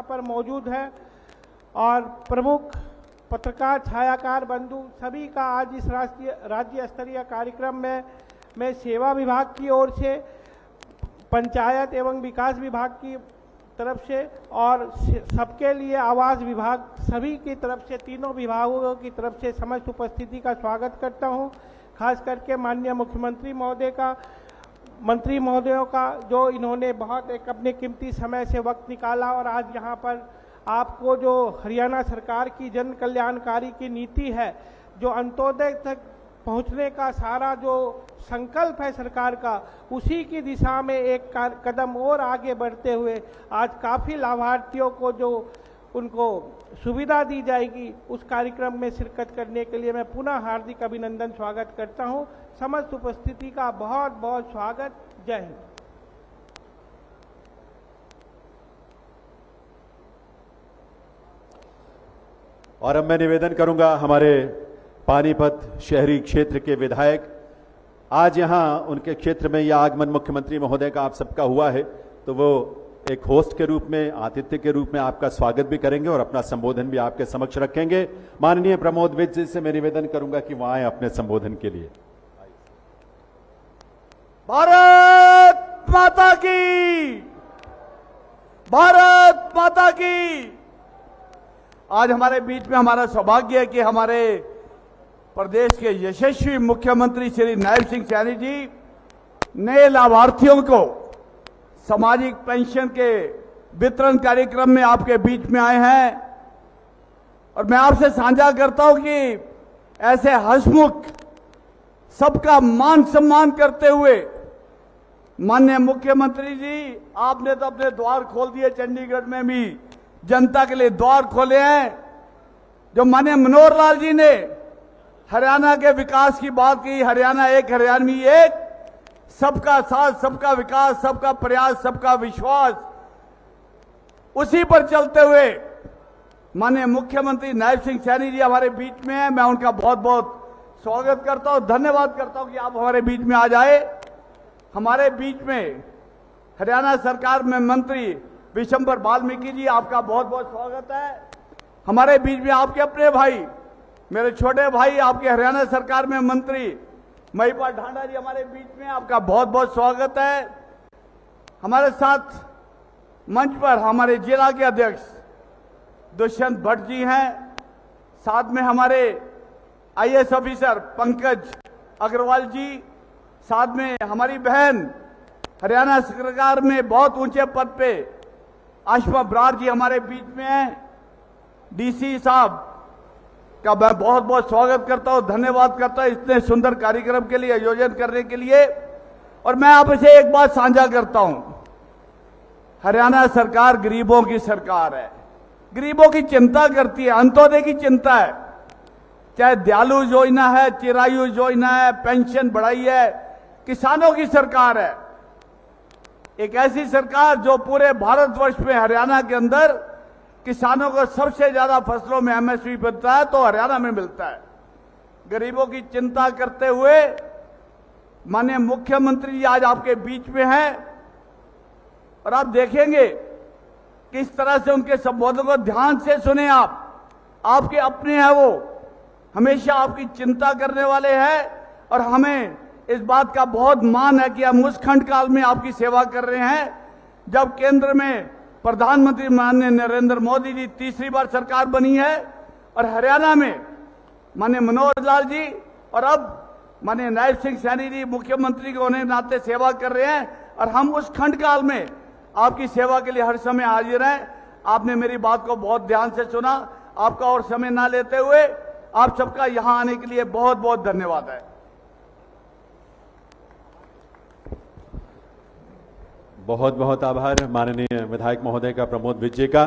यहाँ पर मौजूद हैं और प्रमुख पत्रकार छायाकार बंधु सभी का आज इस राज्य स्तरीय कार्यक्रम में सेवा विभाग की ओर से, पंचायत एवं विकास विभाग की तरफ से और सबके लिए आवास विभाग सभी की तरफ से, तीनों विभागों की तरफ से समस्त उपस्थिति का स्वागत करता हूं। खास करके माननीय मुख्यमंत्री महोदय का, मंत्री महोदयों का, जो इन्होंने बहुत एक अपने कीमती समय से वक्त निकाला और आज यहाँ पर आपको जो हरियाणा सरकार की जन कल्याणकारी की नीति है, जो अंत्योदय तक पहुँचने का सारा जो संकल्प है सरकार का, उसी की दिशा में एक कदम और आगे बढ़ते हुए आज काफ़ी लाभार्थियों को जो उनको सुविधा दी जाएगी, उस कार्यक्रम में शिरकत करने के लिए मैं पुनः हार्दिक अभिनंदन स्वागत करता हूं। समस्त उपस्थिति का बहुत बहुत स्वागत। जय हिंद। और अब मैं निवेदन करूंगा हमारे पानीपत शहरी क्षेत्र के विधायक, आज यहां उनके क्षेत्र में यह आगमन मुख्यमंत्री महोदय का आप सबका हुआ है, तो वो एक होस्ट के रूप में, आतिथ्य के रूप में आपका स्वागत भी करेंगे और अपना संबोधन भी आपके समक्ष रखेंगे। माननीय प्रमोद विज जी से मैं निवेदन करूंगा कि वहां आए अपने संबोधन के लिए। भारत माता की, भारत माता की। आज हमारे बीच में हमारा सौभाग्य है कि हमारे प्रदेश के यशस्वी मुख्यमंत्री श्री नायब सिंह सैनी जी नए लाभार्थियों को सामाजिक पेंशन के वितरण कार्यक्रम में आपके बीच में आए हैं। और मैं आपसे साझा करता हूं कि ऐसे हंसमुख, सबका मान सम्मान करते हुए माननीय मुख्यमंत्री जी, आपने तो अपने द्वार खोल दिए, चंडीगढ़ में भी जनता के लिए द्वार खोले हैं। जो माननीय मनोहर लाल जी ने हरियाणा के विकास की बात की, हरियाणा एक, हरियाणवी एक, सबका साथ, सबका विकास, सबका प्रयास, सबका विश्वास, उसी पर चलते हुए माननीय मुख्यमंत्री नायब सिंह सैनी जी हमारे बीच में हैं। मैं उनका बहुत बहुत स्वागत करता हूं, धन्यवाद करता हूं कि आप हमारे बीच में आ जाए। हमारे बीच में हरियाणा सरकार में मंत्री विशंबर वाल्मीकि जी, आपका बहुत बहुत स्वागत है। हमारे बीच में आपके अपने भाई, मेरे छोटे भाई, आपके हरियाणा सरकार में मंत्री महिपाल ढांडा जी हमारे बीच में, आपका बहुत बहुत स्वागत है। हमारे साथ मंच पर हमारे जिला के अध्यक्ष दुष्यंत भट्ट जी हैं, साथ में हमारे आईएएस ऑफिसर पंकज अग्रवाल जी, साथ में हमारी बहन हरियाणा सरकार में बहुत ऊंचे पद पे आशमा ब्रार जी हमारे बीच में हैं। डीसी साहब का मैं बहुत बहुत स्वागत करता हूं, धन्यवाद करता हूं इतने सुंदर कार्यक्रम के लिए, आयोजन करने के लिए। और मैं आपसे एक बात साझा करता हूं, हरियाणा सरकार गरीबों की सरकार है, गरीबों की चिंता करती है, अंत्योदय की चिंता है। चाहे दयालु योजना है, चिरायु योजना है, पेंशन बढ़ाई है, किसानों की सरकार है। एक ऐसी सरकार जो पूरे भारतवर्ष में, हरियाणा के अंदर किसानों को सबसे ज्यादा फसलों में एमएसपी मिलता है तो हरियाणा में मिलता है। गरीबों की चिंता करते हुए माननीय मुख्यमंत्री जी आज आपके बीच में हैं और आप देखेंगे किस तरह से उनके संबोधन को ध्यान से सुने। आप आपके अपने हैं, वो हमेशा आपकी चिंता करने वाले हैं और हमें इस बात का बहुत मान है कि हम उस खंड काल में आपकी सेवा कर रहे हैं जब केंद्र में प्रधानमंत्री माननीय नरेंद्र मोदी जी तीसरी बार सरकार बनी है और हरियाणा में माननीय मनोहर लाल जी और अब माननीय नायब सिंह सैनी जी मुख्यमंत्री के होने नाते सेवा कर रहे हैं और हम उस खंड काल में आपकी सेवा के लिए हर समय हाजिर हैं। आपने मेरी बात को बहुत ध्यान से सुना। आपका और समय ना लेते हुए आप सबका यहां आने के लिए बहुत बहुत धन्यवाद है। बहुत बहुत आभार माननीय विधायक महोदय का, प्रमोद विज जी का।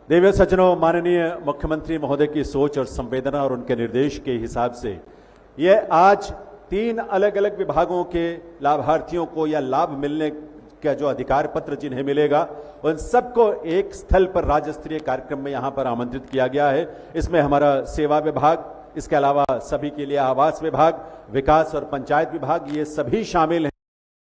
देवी सज्जनों, माननीय मुख्यमंत्री महोदय की सोच और संवेदना और उनके निर्देश के हिसाब से ये आज 3 अलग अलग विभागों के लाभार्थियों को या लाभ मिलने का जो अधिकार पत्र जिन्हें मिलेगा उन सबको एक स्थल पर राज्य स्तरीय कार्यक्रम में यहां पर आमंत्रित किया गया है। इसमें हमारा सेवा विभाग, इसके अलावा सभी के लिए आवास विभाग, विकास और पंचायत विभाग, ये सभी शामिल हैं।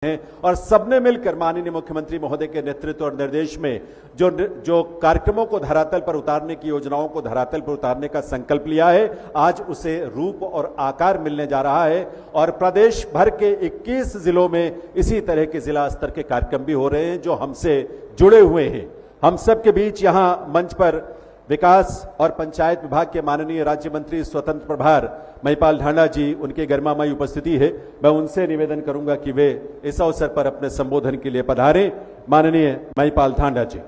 हैं और सबने मिलकर माननीय मुख्यमंत्री महोदय के नेतृत्व और निर्देश में जो कार्यक्रमों को धरातल पर उतारने की, योजनाओं को धरातल पर उतारने का संकल्प लिया है, आज उसे रूप और आकार मिलने जा रहा है। और प्रदेश भर के 21 जिलों में इसी तरह के जिला स्तर के कार्यक्रम भी हो रहे हैं जो हमसे जुड़े हुए हैं। हम सबके बीच यहां मंच पर विकास और पंचायत विभाग के माननीय राज्य मंत्री स्वतंत्र प्रभार महिपाल ढांडा जी, उनकी गरिमामयी उपस्थिति है। मैं उनसे निवेदन करूंगा कि वे इस अवसर पर अपने संबोधन के लिए पधारें। माननीय महिपाल ढांडा जी।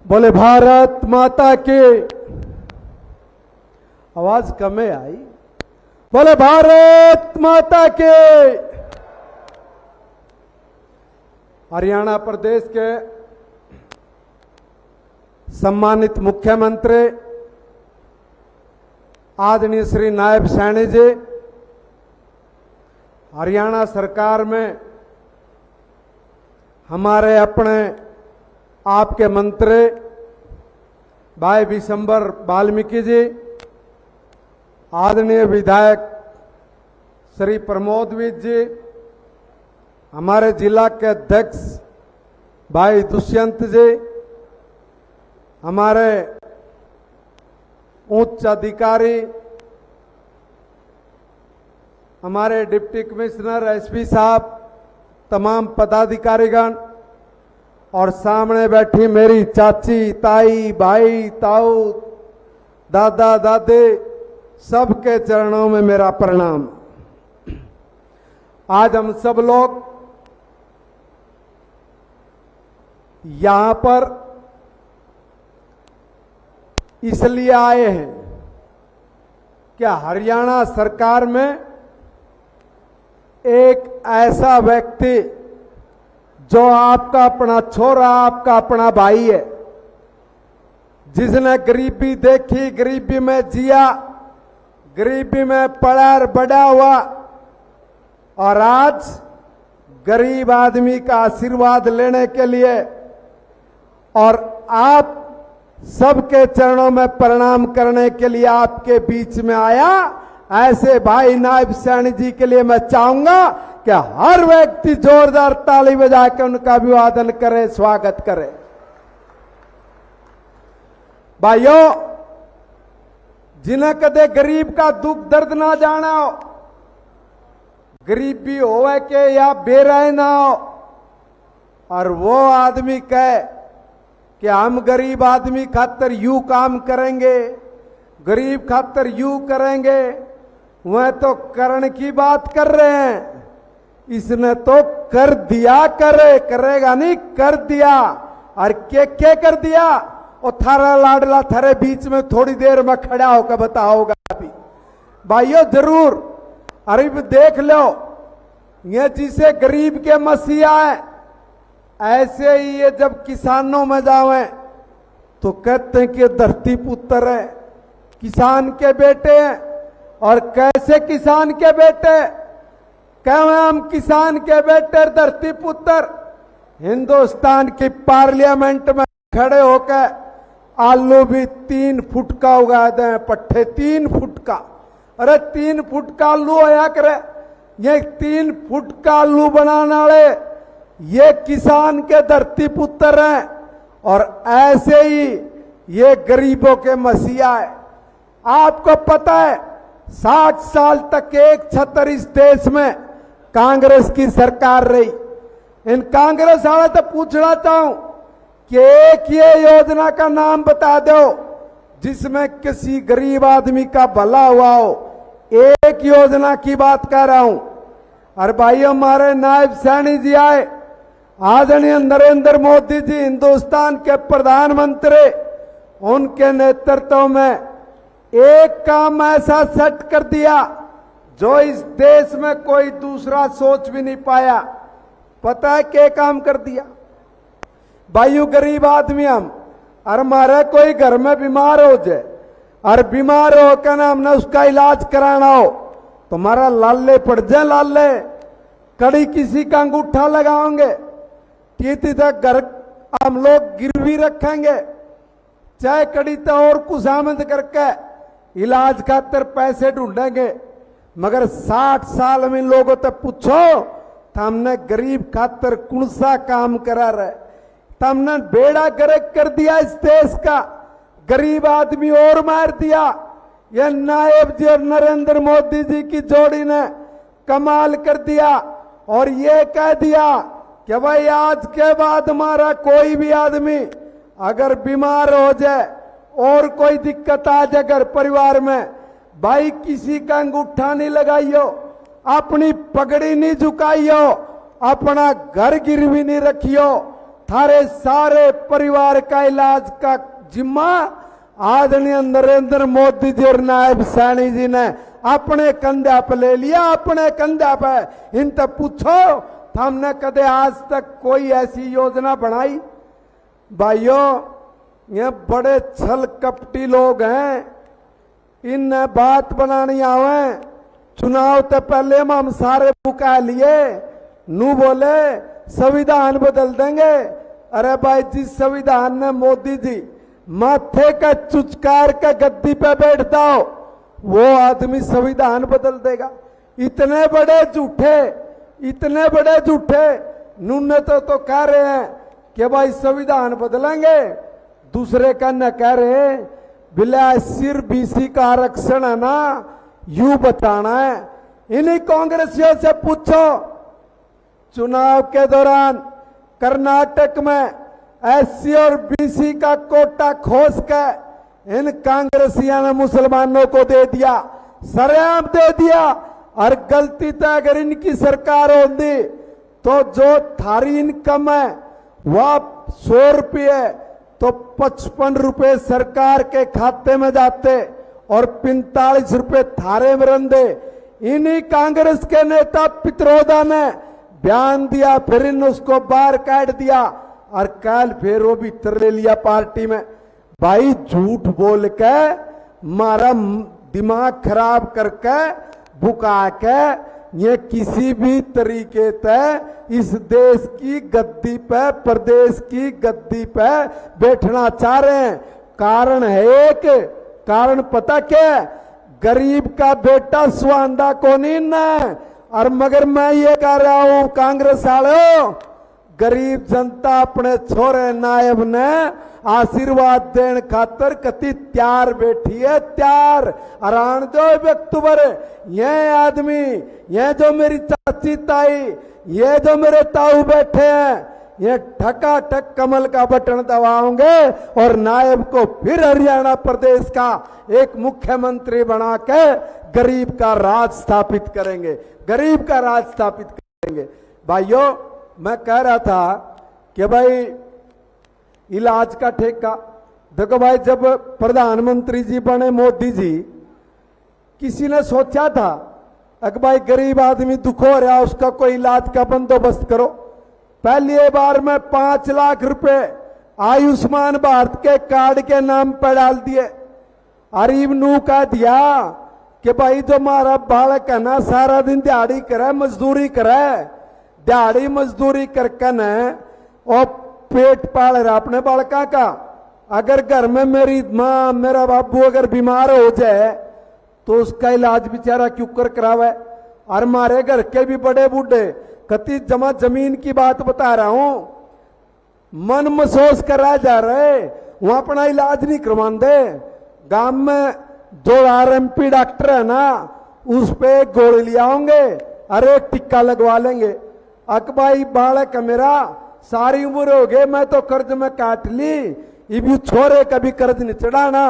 बोले भारत माता की। आवाज कम है आई। बोले भारत माता के। हरियाणा प्रदेश के सम्मानित मुख्यमंत्री आदरणीय श्री नायब सैनी जी, हरियाणा सरकार में हमारे अपने आपके मंत्री भाई विशंबर वाल्मीकि जी, आदरणीय विधायक श्री प्रमोद विज जी, हमारे जिला के अध्यक्ष भाई दुष्यंत जी, हमारे उच्च अधिकारी, हमारे डिप्टी कमिश्नर एसपी साहब, तमाम पदाधिकारीगण और सामने बैठी मेरी चाची, ताई, भाई, ताऊ, दादा, दादी, सबके चरणों में मेरा प्रणाम। आज हम सब लोग यहां पर इसलिए आए हैं कि हरियाणा सरकार में एक ऐसा व्यक्ति जो आपका अपना छोरा, आपका अपना भाई है, जिसने गरीबी देखी, गरीबी में जिया, गरीबी में पला और बड़ा हुआ और आज गरीब आदमी का आशीर्वाद लेने के लिए और आप सबके चरणों में प्रणाम करने के लिए आपके बीच में आया। ऐसे भाई नायब सैनी जी के लिए मैं चाहूंगा कि हर व्यक्ति जोरदार ताली बजा के उनका अभिवादन करे, स्वागत करे। भाइयों, जिन्हें कदे गरीब का दुख दर्द ना जाना हो, गरीबी होवे के या बेरह ना हो, और वो आदमी कहे कि हम गरीब आदमी खातर यूं काम करेंगे, गरीब खातर यूं करेंगे, वह तो करण की बात कर रहे हैं। इसने तो कर दिया, करेगा नहीं, कर दिया। और क्या कर दिया? और थारा लाडला थारे बीच में थोड़ी देर में खड़ा होकर बताओगा अभी। भाइयों जरूर अरे देख लो, ये जिसे गरीब के मसीहा है, ऐसे ही ये जब किसानों में जावे तो कहते हैं कि धरती पुत्र है, किसान के बेटे हैं। और कैसे किसान के बेटे? कहें हम किसान के बेटे धरती पुत्र। हिंदुस्तान की पार्लियामेंट में खड़े होकर आलू भी 3 फुट का उगा दे, पट्टे 3 फुट का। अरे 3 फुट का आलू होया करे, ये 3 फुट का आलू बनाने वाले ये किसान के धरती पुत्र हैं। और ऐसे ही ये गरीबों के मसीहा है। आपको पता है 60 साल तक एक छतर इस देश में कांग्रेस की सरकार रही। इन कांग्रेस वाले तो पूछना चाहूं कि एक ये योजना का नाम बता दो जिसमें किसी गरीब आदमी का भला हुआ हो। एक योजना की बात कर रहा हूं। और भाई हमारे नायब सैनी जी आए, आदरणीय नरेंद्र मोदी जी हिंदुस्तान के प्रधानमंत्री, उनके नेतृत्व में एक काम ऐसा सेट कर दिया जो इस देश में कोई दूसरा सोच भी नहीं पाया। पता है क्या काम कर दिया? भाइयों गरीब आदमी हम, और हमारे कोई घर में बीमार हो जाए और बीमार होकर ना हमने उसका इलाज कराना हो तो हमारा लाले पड़ जाए, लाले कड़ी किसी का अंगूठा लगाओगे, टीती तक घर हम लोग गिरवी रखेंगे, चाहे कड़ी तो और कुछ आमद करके इलाज खातर पैसे ढूंढेंगे, मगर 60 साल में लोगों से पूछो तो हमने गरीब खातर कौन सा काम करा रहे, तुमने बेड़ा गर्क कर दिया इस देश का, गरीब आदमी और मार दिया। यह नायब जी और नरेंद्र मोदी जी की जोड़ी ने कमाल कर दिया और ये कह दिया कि भाई आज के बाद हमारा कोई भी आदमी अगर बीमार हो जाए और कोई दिक्कत आ जाए अगर परिवार में, भाई किसी का अंगूठा नहीं लगाइयो, अपनी पगड़ी नहीं झुकाइयो, अपना घर गिरवी नहीं रखियो, थारे सारे परिवार का इलाज का जिम्मा आदरणीय नरेंद्र मोदी जी और नायब सैनी जी ने अपने कंधे पे ले लिया, अपने कंधे पे। इनसे पूछो हमने कदे आज तक कोई ऐसी योजना बनाई? भाइयों, ये बड़े छल कपटी लोग हैं, इन्हें बात बनानी आवे। चुनाव से पहले हम सारे बुका लिए, नू बोले संविधान बदल देंगे। अरे भाई, जिस संविधान ने मोदी जी माथे का चुचकार का गद्दी पे बैठता हो, वो आदमी संविधान बदल देगा? इतने बड़े झूठे, इतने बड़े झूठे। नूने तो कह रहे हैं कि भाई संविधान बदलेंगे, दूसरे का न कह रहे बिला सिर बीसी का आरक्षण है ना, यू बताना है। इन्हीं कांग्रेसियों से पूछो, चुनाव के दौरान कर्नाटक में एससी और बीसी का कोटा खोस के इन कांग्रेसियों ने मुसलमानों को दे दिया, सरेआम दे दिया। और गलती तो अगर इनकी सरकार होती तो जो थारी इनकम है वह 100 रुपये तो 55 रुपये सरकार के खाते में जाते और 45 रुपये थारे में रंधे। इन्हीं कांग्रेस के नेता पित्रोदा ने बयान दिया, फिर इन उसको बाहर काट दिया और कल फिर वो भी ले लिया पार्टी में। भाई, झूठ बोल के मारा दिमाग खराब करके बुका के ये किसी भी तरीके से इस देश की गद्दी पे, प्रदेश की गद्दी पे बैठना चाह रहे हैं। कारण है एक, कारण पता क्या? गरीब का बेटा सुहांदा को नहीं न। और मगर मैं ये कह रहा हूं कांग्रेस वालों, गरीब जनता अपने छोरे नायब ने आशीर्वाद देने खातर कति त्यार बैठी है, त्यार। आरान दो व्यक्तुवर, ये आदमी, ये जो मेरी चाची ताई, ये जो मेरे ताऊ बैठे हैं, ये ठका ठक कमल का बटन दबाओगे और नायब को फिर हरियाणा प्रदेश का एक मुख्यमंत्री बना के गरीब का राज स्थापित करेंगे, गरीब का राज स्थापित करेंगे। भाइयों, मैं कह रहा था कि भाई इलाज का ठेका देखो भाई, जब प्रधानमंत्री जी बने मोदी जी, किसी ने सोचा था अगर भाई गरीब आदमी दुख हो रहा उसका कोई इलाज का बंदोबस्त करो? पहली बार में 5 लाख रुपए आयुष्मान भारत के कार्ड के नाम पर डाल दिए। अरीब नू कह दिया कि भाई जो हमारा बालक है ना, सारा दिन दिहाड़ी करे, मजदूरी करे, दिहाड़ी मजदूरी करके न और पेट पाल रहा अपने बालका का। अगर घर में मेरी माँ, मेरा बाबू अगर बीमार हो जाए तो उसका इलाज बेचारा क्यों कर करावे? और हमारे घर के भी बड़े बूढ़े, कति जमा जमीन की बात बता रहा हूं, मन महसूस करा जा रहे, वहां अपना इलाज नहीं करवाते। गांव में जो आरएमपी डॉक्टर है ना, उस पे गोली ले आओगे, अरे टिक्का लगवा लेंगे। अकबाई बालक मेरा सारी उम्र हो गई, मैं तो कर्ज में काट ली, इब छोरे कभी कर्ज नहीं चढ़ाना।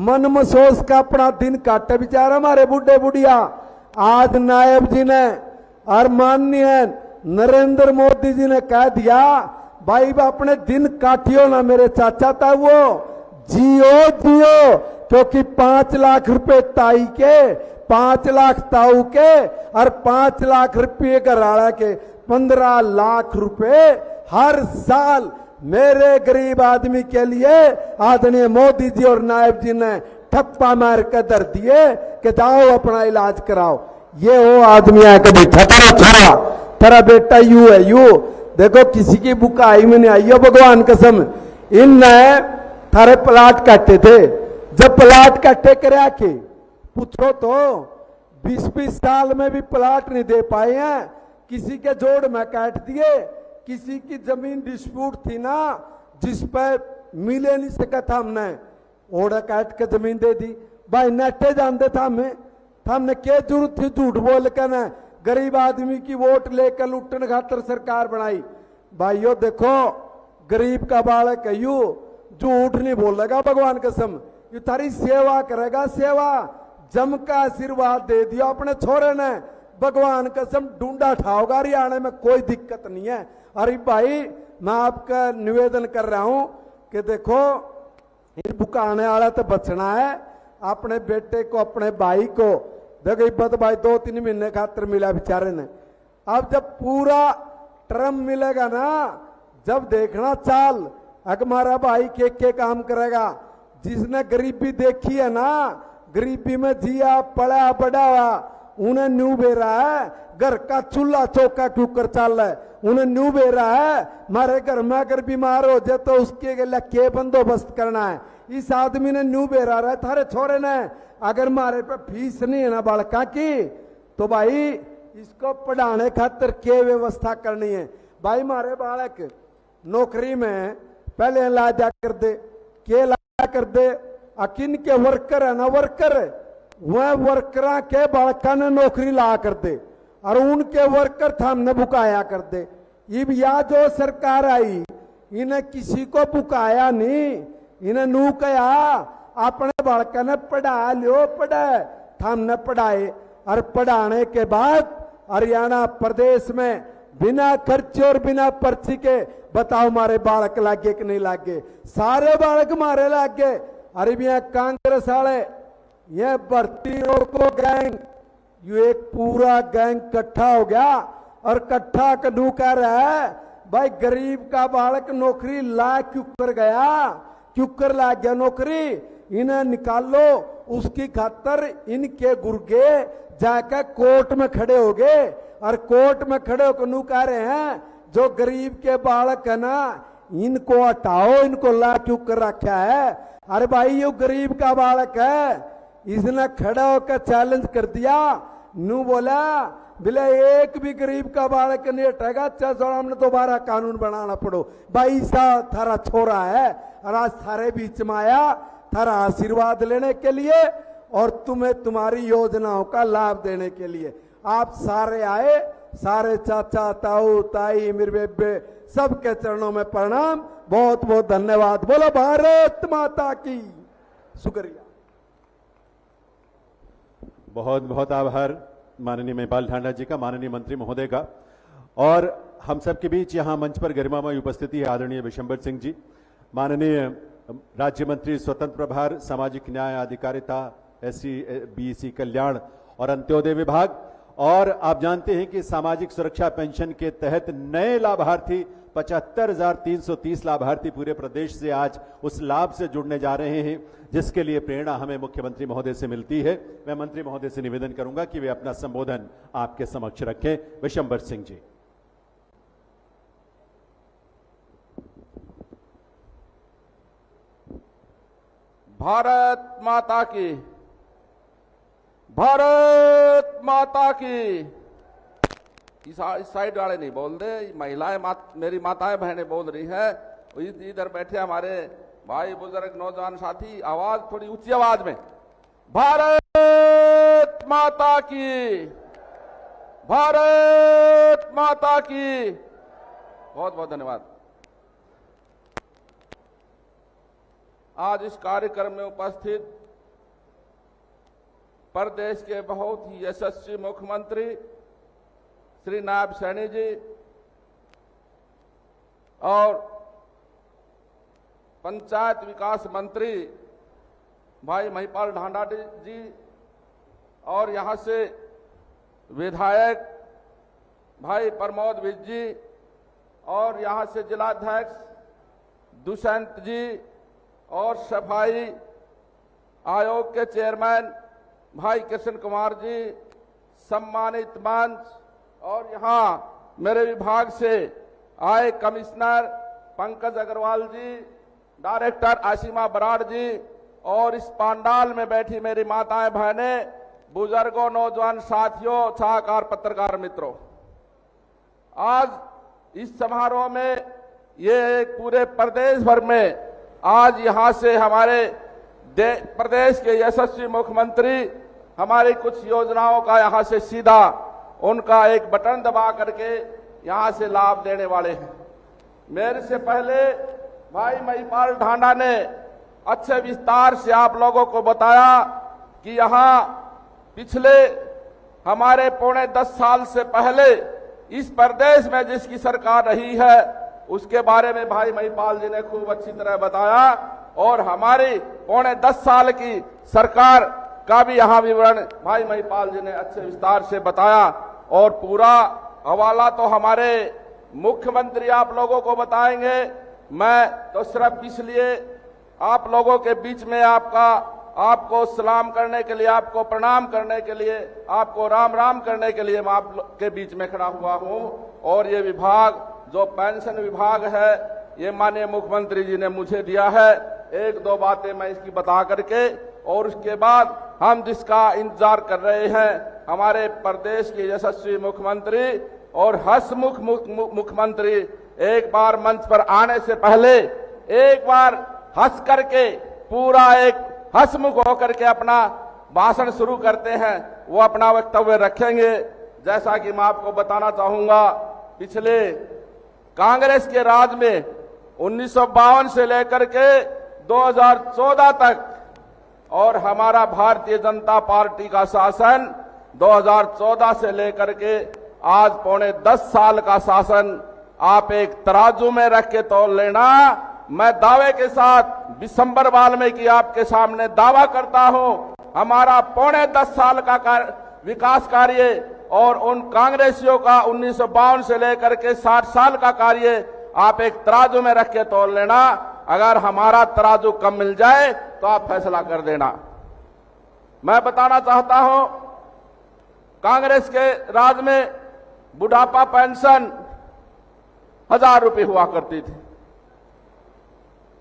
मन महसूस का अपना दिन काटे बेचारा हमारे बूढ़े बुढ़िया। आज नायब जी ने और माननीय नरेंद्र मोदी जी ने कह दिया, भाई अपने दिन काटियो ना मेरे चाचा था, वो जियो जियो, क्योंकि 5 लाख रुपए ताई के, 5 लाख ताऊ के और 5 लाख रुपये घराड़ा के, 15 लाख रुपए हर साल मेरे गरीब आदमी के लिए आदरणीय मोदी जी और नायब जी ने ठप्पा मार कर दर दिए कि जाओ अपना इलाज कराओ। ये वो आदमी है कभी ठपरा छोड़ा, तेरा बेटा यू है यू। देखो किसी की बुकाई में नहीं आई है, भगवान कसम। इन थारे प्लाट काटे थे, जब प्लाट कट्टे कर के पूछो तो 20-20 साल में भी प्लाट नहीं दे पाए हैं। किसी के जोड़ में काट दिए, किसी की जमीन डिस्प्यूट थी ना जिस पर मिले नहीं सका था, हमने ओढ़ा काट के जमीन दे दी। भाई नट्टे जानते था हमने क्या जरूरत थी झूठ बोल कर न गरीब आदमी की वोट लेकर लुटन खातर सरकार बनाई। भाइयों देखो, गरीब का बालक है यू झूठ नहीं बोलेगा, भगवान कसम यू तारी सेवा करेगा, सेवा जम का आशीर्वाद दे दिया अपने छोरे ने, भगवान कसम ढूंढा ठाओगा, हरियाणा में कोई दिक्कत नहीं है। अरे भाई मैं आपका निवेदन कर रहा हूं कि देखो इन बुकाने वाला तो बचना है, अपने बेटे को अपने भाई को देखो इब्बत भाई 2-3 महीने खातर मिला बेचारे ने, अब जब पूरा टर्म मिलेगा ना जब देखना चाल हमारा भाई के काम करेगा। जिसने गरीबी देखी है ना, गरीबी में जिया पड़ा बड़ा हुआ, उन्हें न्यू बेरा है घर का चूल्हा चौका क्यों कर चल रहा है, उन्हें न्यू बेरा है हमारे घर में अगर बीमार हो जाए तो उसके लिए के बंदोबस्त करना है। इस आदमी ने न्यू बेरा रहा है, थारे छोरे ने अगर हमारे पे फीस नहीं है ना बालका की तो भाई इसको पढ़ाने खातर क्या व्यवस्था करनी है। भाई हमारे बालक नौकरी में पहले ला जा कर दे, के ला कर दे, अकिन के वर्कर है ना वर्कर, वह वर्कर के बालका ने नौकरी ला कर दे और उनके वर्कर था हमने बुकाया कर दे। ये या जो सरकार आई इन्हें किसी को बुकाया नहीं, इन्हें नू कहा अपने बालका ने पढ़ा लियो, पढ़ा हमने पढ़ाए और पढ़ाने के बाद हरियाणा प्रदेश में बिना खर्चे और बिना पर्ची के बताओ हमारे बालक लागे कि नहीं लागे, सारे बालक हमारे लागे। अरे भैया कांग्रेस वाले ये भर्ती रोको गैंग, ये एक पूरा गैंग इकट्ठा हो गया और इकट्ठा कदू कह रहा है भाई गरीब का बालक नौकरी ला क्यों कर गया, क्यों कर ला गया नौकरी, इन्हें निकालो। उसकी खातर इनके गुर्गे जाकर कोर्ट में खड़े हो गए और कोर्ट में खड़े होकर नू कह रहे हैं जो गरीब के बालक है ना इनको हटाओ, इनको ला क्यों कर रखा है। अरे भाई ये गरीब का बालक है, इसने खड़ा होकर चैलेंज कर दिया, नू बोला बिले एक भी गरीब का बालक नहीं हटेगा, चलो हमने दोबारा कानून बनाना पड़ो। भाई सा थारा छोरा है और आज थारे बीच में आया थारा आशीर्वाद लेने के लिए और तुम्हें तुम्हारी योजनाओं का लाभ देने के लिए। आप सारे आए, सारे चाचा ताऊ ताई मेरे बेबे सबके चरणों में प्रणाम, बहुत बहुत धन्यवाद। बोलो भारत माता की। शुक्रिया। बहुत बहुत आभार माननीय महिपाल ढांडा जी का, माननीय मंत्री महोदय का। और हम सबके बीच यहाँ मंच पर गरिमामय उपस्थिति है आदरणीय विशंबर सिंह जी, माननीय राज्य मंत्री स्वतंत्र प्रभार सामाजिक न्याय अधिकारिता SC/BC कल्याण और अंत्योदय विभाग। और आप जानते हैं कि सामाजिक सुरक्षा पेंशन के तहत नए लाभार्थी 75,330 लाभार्थी पूरे प्रदेश से आज उस लाभ से जुड़ने जा रहे हैं, जिसके लिए प्रेरणा हमें मुख्यमंत्री महोदय से मिलती है। मैं मंत्री महोदय से निवेदन करूंगा कि वे अपना संबोधन आपके समक्ष रखें। विशंबर सिंह जी। भारत माता की, भारत माता की। इस साइड वाले नहीं बोल दे, महिलाएं मेरी माताएं बहनें बोल रही हैं। इधर बैठे हमारे भाई बुजुर्ग नौजवान साथी, आवाज थोड़ी ऊंची आवाज में, भारत माता की, भारत माता की। बहुत बहुत धन्यवाद। आज इस कार्यक्रम में उपस्थित प्रदेश के बहुत ही यशस्वी मुख्यमंत्री श्री नायब सैनी जी और पंचायत विकास मंत्री भाई महिपाल ढांडा जी और यहां से विधायक भाई प्रमोद विज जी और यहां से जिलाध्यक्ष दुष्यंत जी और सफाई आयोग के चेयरमैन भाई कृष्ण कुमार जी, सम्मानित मंच और यहां मेरे विभाग से आए कमिश्नर पंकज अग्रवाल जी, डायरेक्टर आशिमा बराड़ जी और इस पंडाल में बैठी मेरी माताएं बहनें, बुजुर्गों, नौजवान साथियों, छायाकार पत्रकार मित्रों, आज इस समारोह में ये पूरे प्रदेश भर में आज यहां से हमारे प्रदेश के यशस्वी मुख्यमंत्री हमारी कुछ योजनाओं का यहां से सीधा उनका एक बटन दबा करके यहां से लाभ देने वाले हैं। मेरे से पहले भाई महिपाल ढांडा ने अच्छे विस्तार से आप लोगों को बताया कि यहां पिछले हमारे 10 साल से पहले इस प्रदेश में जिसकी सरकार रही है उसके बारे में भाई महिपाल जी ने खूब अच्छी तरह बताया, और हमारी 10 साल की सरकार का भी यहां विवरण भाई महिपाल जी ने अच्छे विस्तार से बताया। और पूरा हवाला तो हमारे मुख्यमंत्री आप लोगों को बताएंगे। मैं तो सिर्फ इसलिए आप लोगों के बीच में आपको सलाम करने के लिए, आपको प्रणाम करने के लिए, आपको राम राम करने के लिए मैं आप के बीच में खड़ा हुआ हूं। और ये विभाग जो पेंशन विभाग है ये माननीय मुख्यमंत्री जी ने मुझे दिया है। एक दो बातें मैं इसकी बता करके और उसके बाद हम जिसका इंतजार कर रहे हैं हमारे प्रदेश के यशस्वी मुख्यमंत्री और हंसमुख मुख्यमंत्री एक बार मंच पर आने से पहले एक बार हंस करके पूरा एक हंसमुख होकर के अपना भाषण शुरू करते हैं, वो अपना वक्तव्य रखेंगे। जैसा कि मैं आपको बताना चाहूंगा, पिछले कांग्रेस के राज में 1952 से लेकर के 2014 तक और हमारा भारतीय जनता पार्टी का शासन 2014 से लेकर के आज 10 साल का शासन आप एक तराजू में रख के तौल लेना। मैं दावे के साथ दिसंबर वाल्मीकि आपके सामने दावा करता हूं, हमारा 10 साल का विकास कार्य और उन कांग्रेसियों का 1952 से लेकर के 60 साल का कार्य आप एक तराजू में रख के तौल लेना। अगर हमारा तराजू कम मिल जाए तो आप फैसला कर देना। मैं बताना चाहता हूं, कांग्रेस के राज में बुढ़ापा पेंशन 1000 रुपये हुआ करती थी,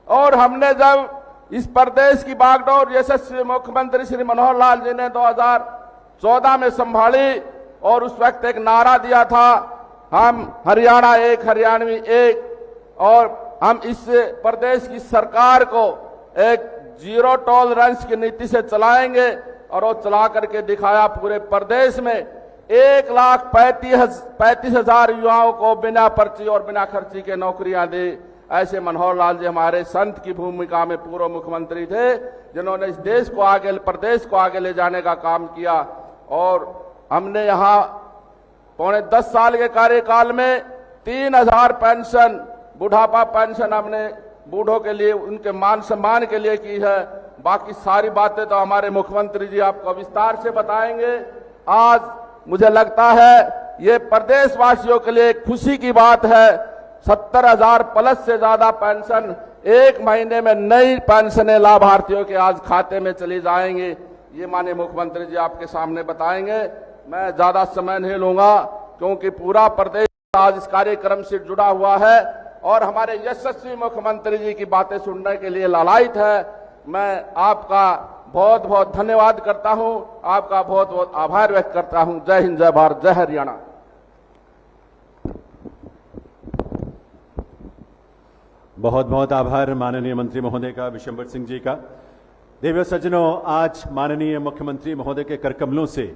और हमने जब इस प्रदेश की बागडोर यशस्वी मुख्यमंत्री श्री मनोहर लाल जी ने 2014 में संभाली और उस वक्त एक नारा दिया था, हम हरियाणा एक, हरियाणवी एक, और हम इस प्रदेश की सरकार को एक जीरो टॉलरेंस की नीति से चलाएंगे। और वो चला करके दिखाया। पूरे प्रदेश में 1,35,000 युवाओं को बिना पर्ची और बिना खर्ची के नौकरियां दी। ऐसे मनोहर लाल जी हमारे संत की भूमिका में पूर्व मुख्यमंत्री थे, जिन्होंने इस देश को आगे, प्रदेश को आगे ले जाने का काम किया। और हमने यहाँ 10 साल के कार्यकाल में 3000 पेंशन, बुढ़ापा पेंशन हमने बूढ़ों के लिए, उनके मान सम्मान के लिए की है। बाकी सारी बातें तो हमारे मुख्यमंत्री जी आपको विस्तार से बताएंगे। आज मुझे लगता है ये प्रदेशवासियों के लिए खुशी की बात है, 70,000 प्लस से ज्यादा पेंशन एक महीने में नई पेंशनें लाभार्थियों के आज खाते में चली जाएंगी। ये माननीय मुख्यमंत्री जी आपके सामने बताएंगे। मैं ज्यादा समय नहीं लूंगा क्योंकि पूरा प्रदेश आज इस कार्यक्रम से जुड़ा हुआ है और हमारे यशस्वी मुख्यमंत्री जी की बातें सुनने के लिए लालायित है। मैं आपका बहुत बहुत धन्यवाद करता हूं, आपका बहुत बहुत आभार व्यक्त करता हूं। जय हिंद, जय भारत, जय हरियाणा। बहुत बहुत आभार माननीय मंत्री महोदय का, विशंबर सिंह जी का। देवियों सज्जनों, आज माननीय मुख्यमंत्री महोदय के कर कमलों से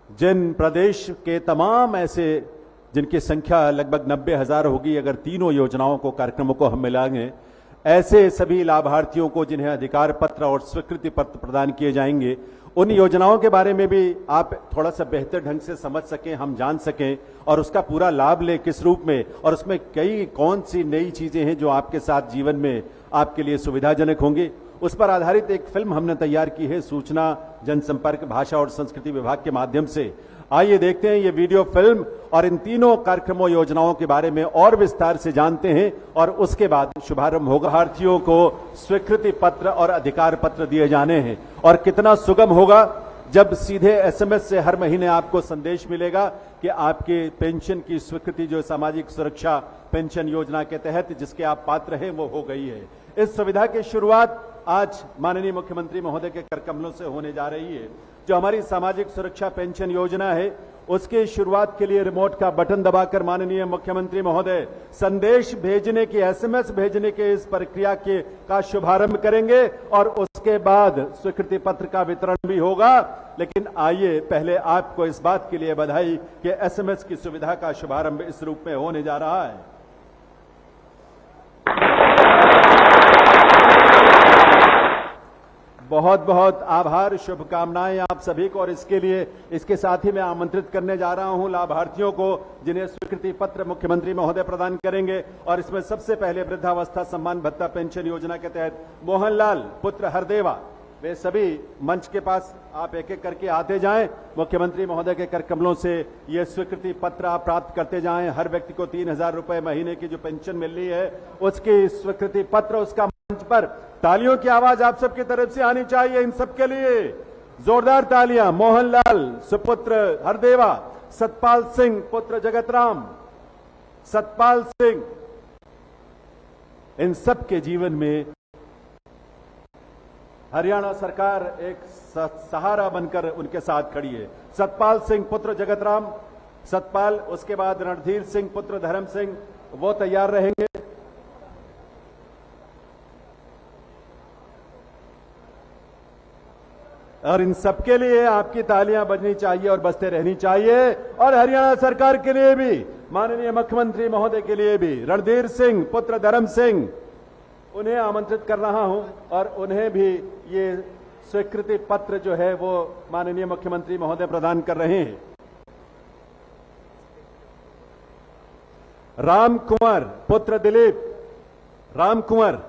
जिन प्रदेश के तमाम ऐसे जिनकी संख्या लगभग 90,000 होगी अगर तीनों योजनाओं को, कार्यक्रमों को हम मिलाएंगे, ऐसे सभी लाभार्थियों को जिन्हें अधिकार पत्र और स्वीकृति पत्र प्रदान किए जाएंगे, उन योजनाओं के बारे में भी आप थोड़ा सा बेहतर ढंग से समझ सकें, हम जान सकें और उसका पूरा लाभ लें किस रूप में, और उसमें कौन सी नई चीजें हैं जो आपके साथ जीवन में आपके लिए सुविधाजनक होंगी, उस पर आधारित एक फिल्म हमने तैयार की है सूचना जनसंपर्क भाषा और संस्कृति विभाग के माध्यम से। आइए देखते हैं ये वीडियो फिल्म और इन तीनों कार्यक्रमों योजनाओं के बारे में और विस्तार से जानते हैं और उसके बाद शुभारंभ होगा। लाभार्थियों को स्वीकृति पत्र और अधिकार पत्र दिए जाने हैं और कितना सुगम होगा जब सीधे एसएमएस से हर महीने आपको संदेश मिलेगा कि आपके पेंशन की स्वीकृति जो सामाजिक सुरक्षा पेंशन योजना के तहत जिसके आप पात्र हैं वो हो गई है। इस सुविधा की शुरुआत आज माननीय मुख्यमंत्री महोदय के कर कमलों से होने जा रही है। जो हमारी सामाजिक सुरक्षा पेंशन योजना है, उसकी शुरुआत के लिए रिमोट का बटन दबाकर माननीय मुख्यमंत्री महोदय संदेश भेजने की, एसएमएस भेजने की इस प्रक्रिया का शुभारंभ करेंगे और उसके बाद स्वीकृति पत्र का वितरण भी होगा। लेकिन आइए पहले आपको इस बात के लिए बधाई कि एसएमएस की सुविधा का शुभारंभ इस रूप में होने जा रहा है। बहुत बहुत आभार, शुभकामनाएं आप सभी को। और इसके लिए, इसके साथ ही मैं आमंत्रित करने जा रहा हूं लाभार्थियों को जिन्हें स्वीकृति पत्र मुख्यमंत्री महोदय प्रदान करेंगे। और इसमें सबसे पहले वृद्धावस्था सम्मान भत्ता पेंशन योजना के तहत मोहनलाल पुत्र हरदेवा, वे सभी मंच के पास आप एक एक करके आते जाएं। मुख्यमंत्री महोदय के कर कमलों से ये स्वीकृति पत्र आप प्राप्त करते जाएं। हर व्यक्ति को 3,000 रुपए महीने की जो पेंशन मिल रही है, उसकी स्वीकृति पत्र, उसका मंच पर तालियों की आवाज आप सबकी तरफ से आनी चाहिए। इन सबके लिए जोरदार तालियां। मोहनलाल सुपुत्र हरदेवा, सतपाल सिंह पुत्र जगतराम, सतपाल सिंह, इन सब के जीवन में हरियाणा सरकार एक सहारा बनकर उनके साथ खड़ी है। सतपाल सिंह पुत्र जगतराम, सतपाल, उसके बाद रणधीर सिंह पुत्र धर्म सिंह, वो तैयार रहेंगे। और इन सबके लिए आपकी तालियां बजनी चाहिए और बजते रहनी चाहिए। और हरियाणा सरकार के लिए भी, माननीय मुख्यमंत्री महोदय के लिए भी, रणधीर सिंह पुत्र धर्म सिंह, उन्हें आमंत्रित कर रहा हूं और उन्हें भी ये स्वीकृति पत्र जो है वो माननीय मुख्यमंत्री महोदय प्रदान कर रहे हैं। राम कुंवर पुत्र दिलीप, राम कुंवर,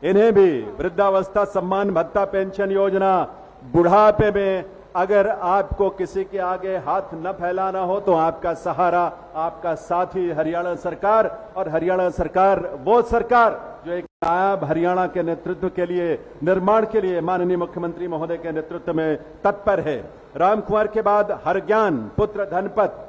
इन्हें भी वृद्धावस्था सम्मान भत्ता पेंशन योजना, बुढ़ापे में अगर आपको किसी के आगे हाथ न फैलाना हो तो आपका सहारा, आपका साथी हरियाणा सरकार। और हरियाणा सरकार वो सरकार जो एक नायाब हरियाणा के नेतृत्व के लिए, निर्माण के लिए माननीय मुख्यमंत्री महोदय के नेतृत्व में तत्पर है। राम कुंवर के बाद हरज्ञान पुत्र धनपत,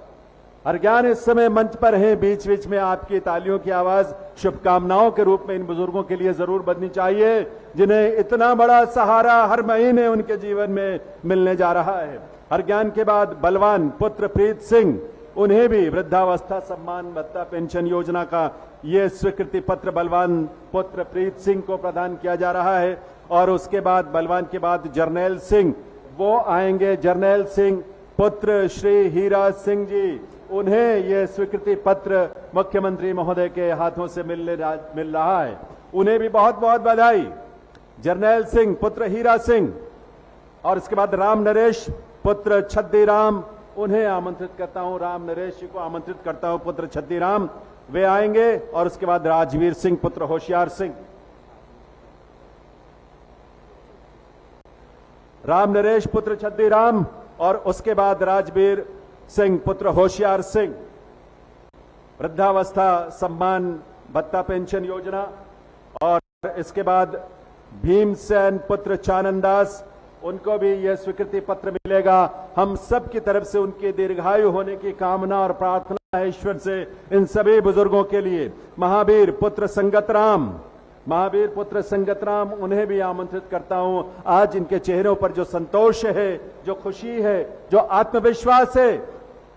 हरज्ञान इस समय मंच पर हैं। बीच बीच में आपकी तालियों की आवाज शुभकामनाओं के रूप में इन बुजुर्गों के लिए जरूर बजनी चाहिए, जिन्हें इतना बड़ा सहारा हर महीने उनके जीवन में मिलने जा रहा है। हरज्ञान के बाद बलवान पुत्र प्रीत सिंह, उन्हें भी वृद्धावस्था सम्मान भत्ता पेंशन योजना का ये स्वीकृति पत्र बलवान पुत्र प्रीत सिंह को प्रदान किया जा रहा है। और उसके बाद बलवान के बाद जर्नैल सिंह, वो आएंगे। जर्नैल सिंह पुत्र श्री हीरा सिंह जी, उन्हें यह स्वीकृति पत्र मुख्यमंत्री महोदय के हाथों से मिल रहा है। उन्हें भी बहुत बहुत बधाई। जर्नैल सिंह पुत्र हीरा सिंह, और इसके बाद राम नरेश पुत्र छद्दीराम, उन्हें आमंत्रित करता हूं। राम नरेश जी को आमंत्रित करता हूं, पुत्र छद्दीराम, वे आएंगे। और उसके बाद राजवीर सिंह पुत्र होशियार सिंह, राम नरेश पुत्र छद्दीराम, और उसके बाद राजवीर सिंह पुत्र होशियार सिंह, वृद्धावस्था सम्मान भत्ता पेंशन योजना। और इसके बाद भीमसेन पुत्र चानंदास, उनको भी यह स्वीकृति पत्र मिलेगा। हम सब की तरफ से उनके दीर्घायु होने की कामना और प्रार्थना है ईश्वर से इन सभी बुजुर्गों के लिए। महावीर पुत्र संगतराम, महावीर पुत्र संगतराम, उन्हें भी आमंत्रित करता हूं। आज इनके चेहरों पर जो संतोष है, जो खुशी है, जो आत्मविश्वास है,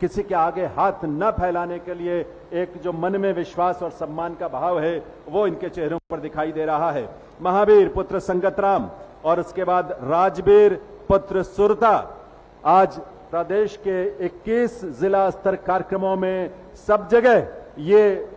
किसी के आगे हाथ न फैलाने के लिए एक जो मन में विश्वास और सम्मान का भाव है, वो इनके चेहरों पर दिखाई दे रहा है। महावीर पुत्र संगतराम, और उसके बाद राजवीर पुत्र सुरता। आज प्रदेश के 21 जिला स्तर कार्यक्रमों में सब जगह ये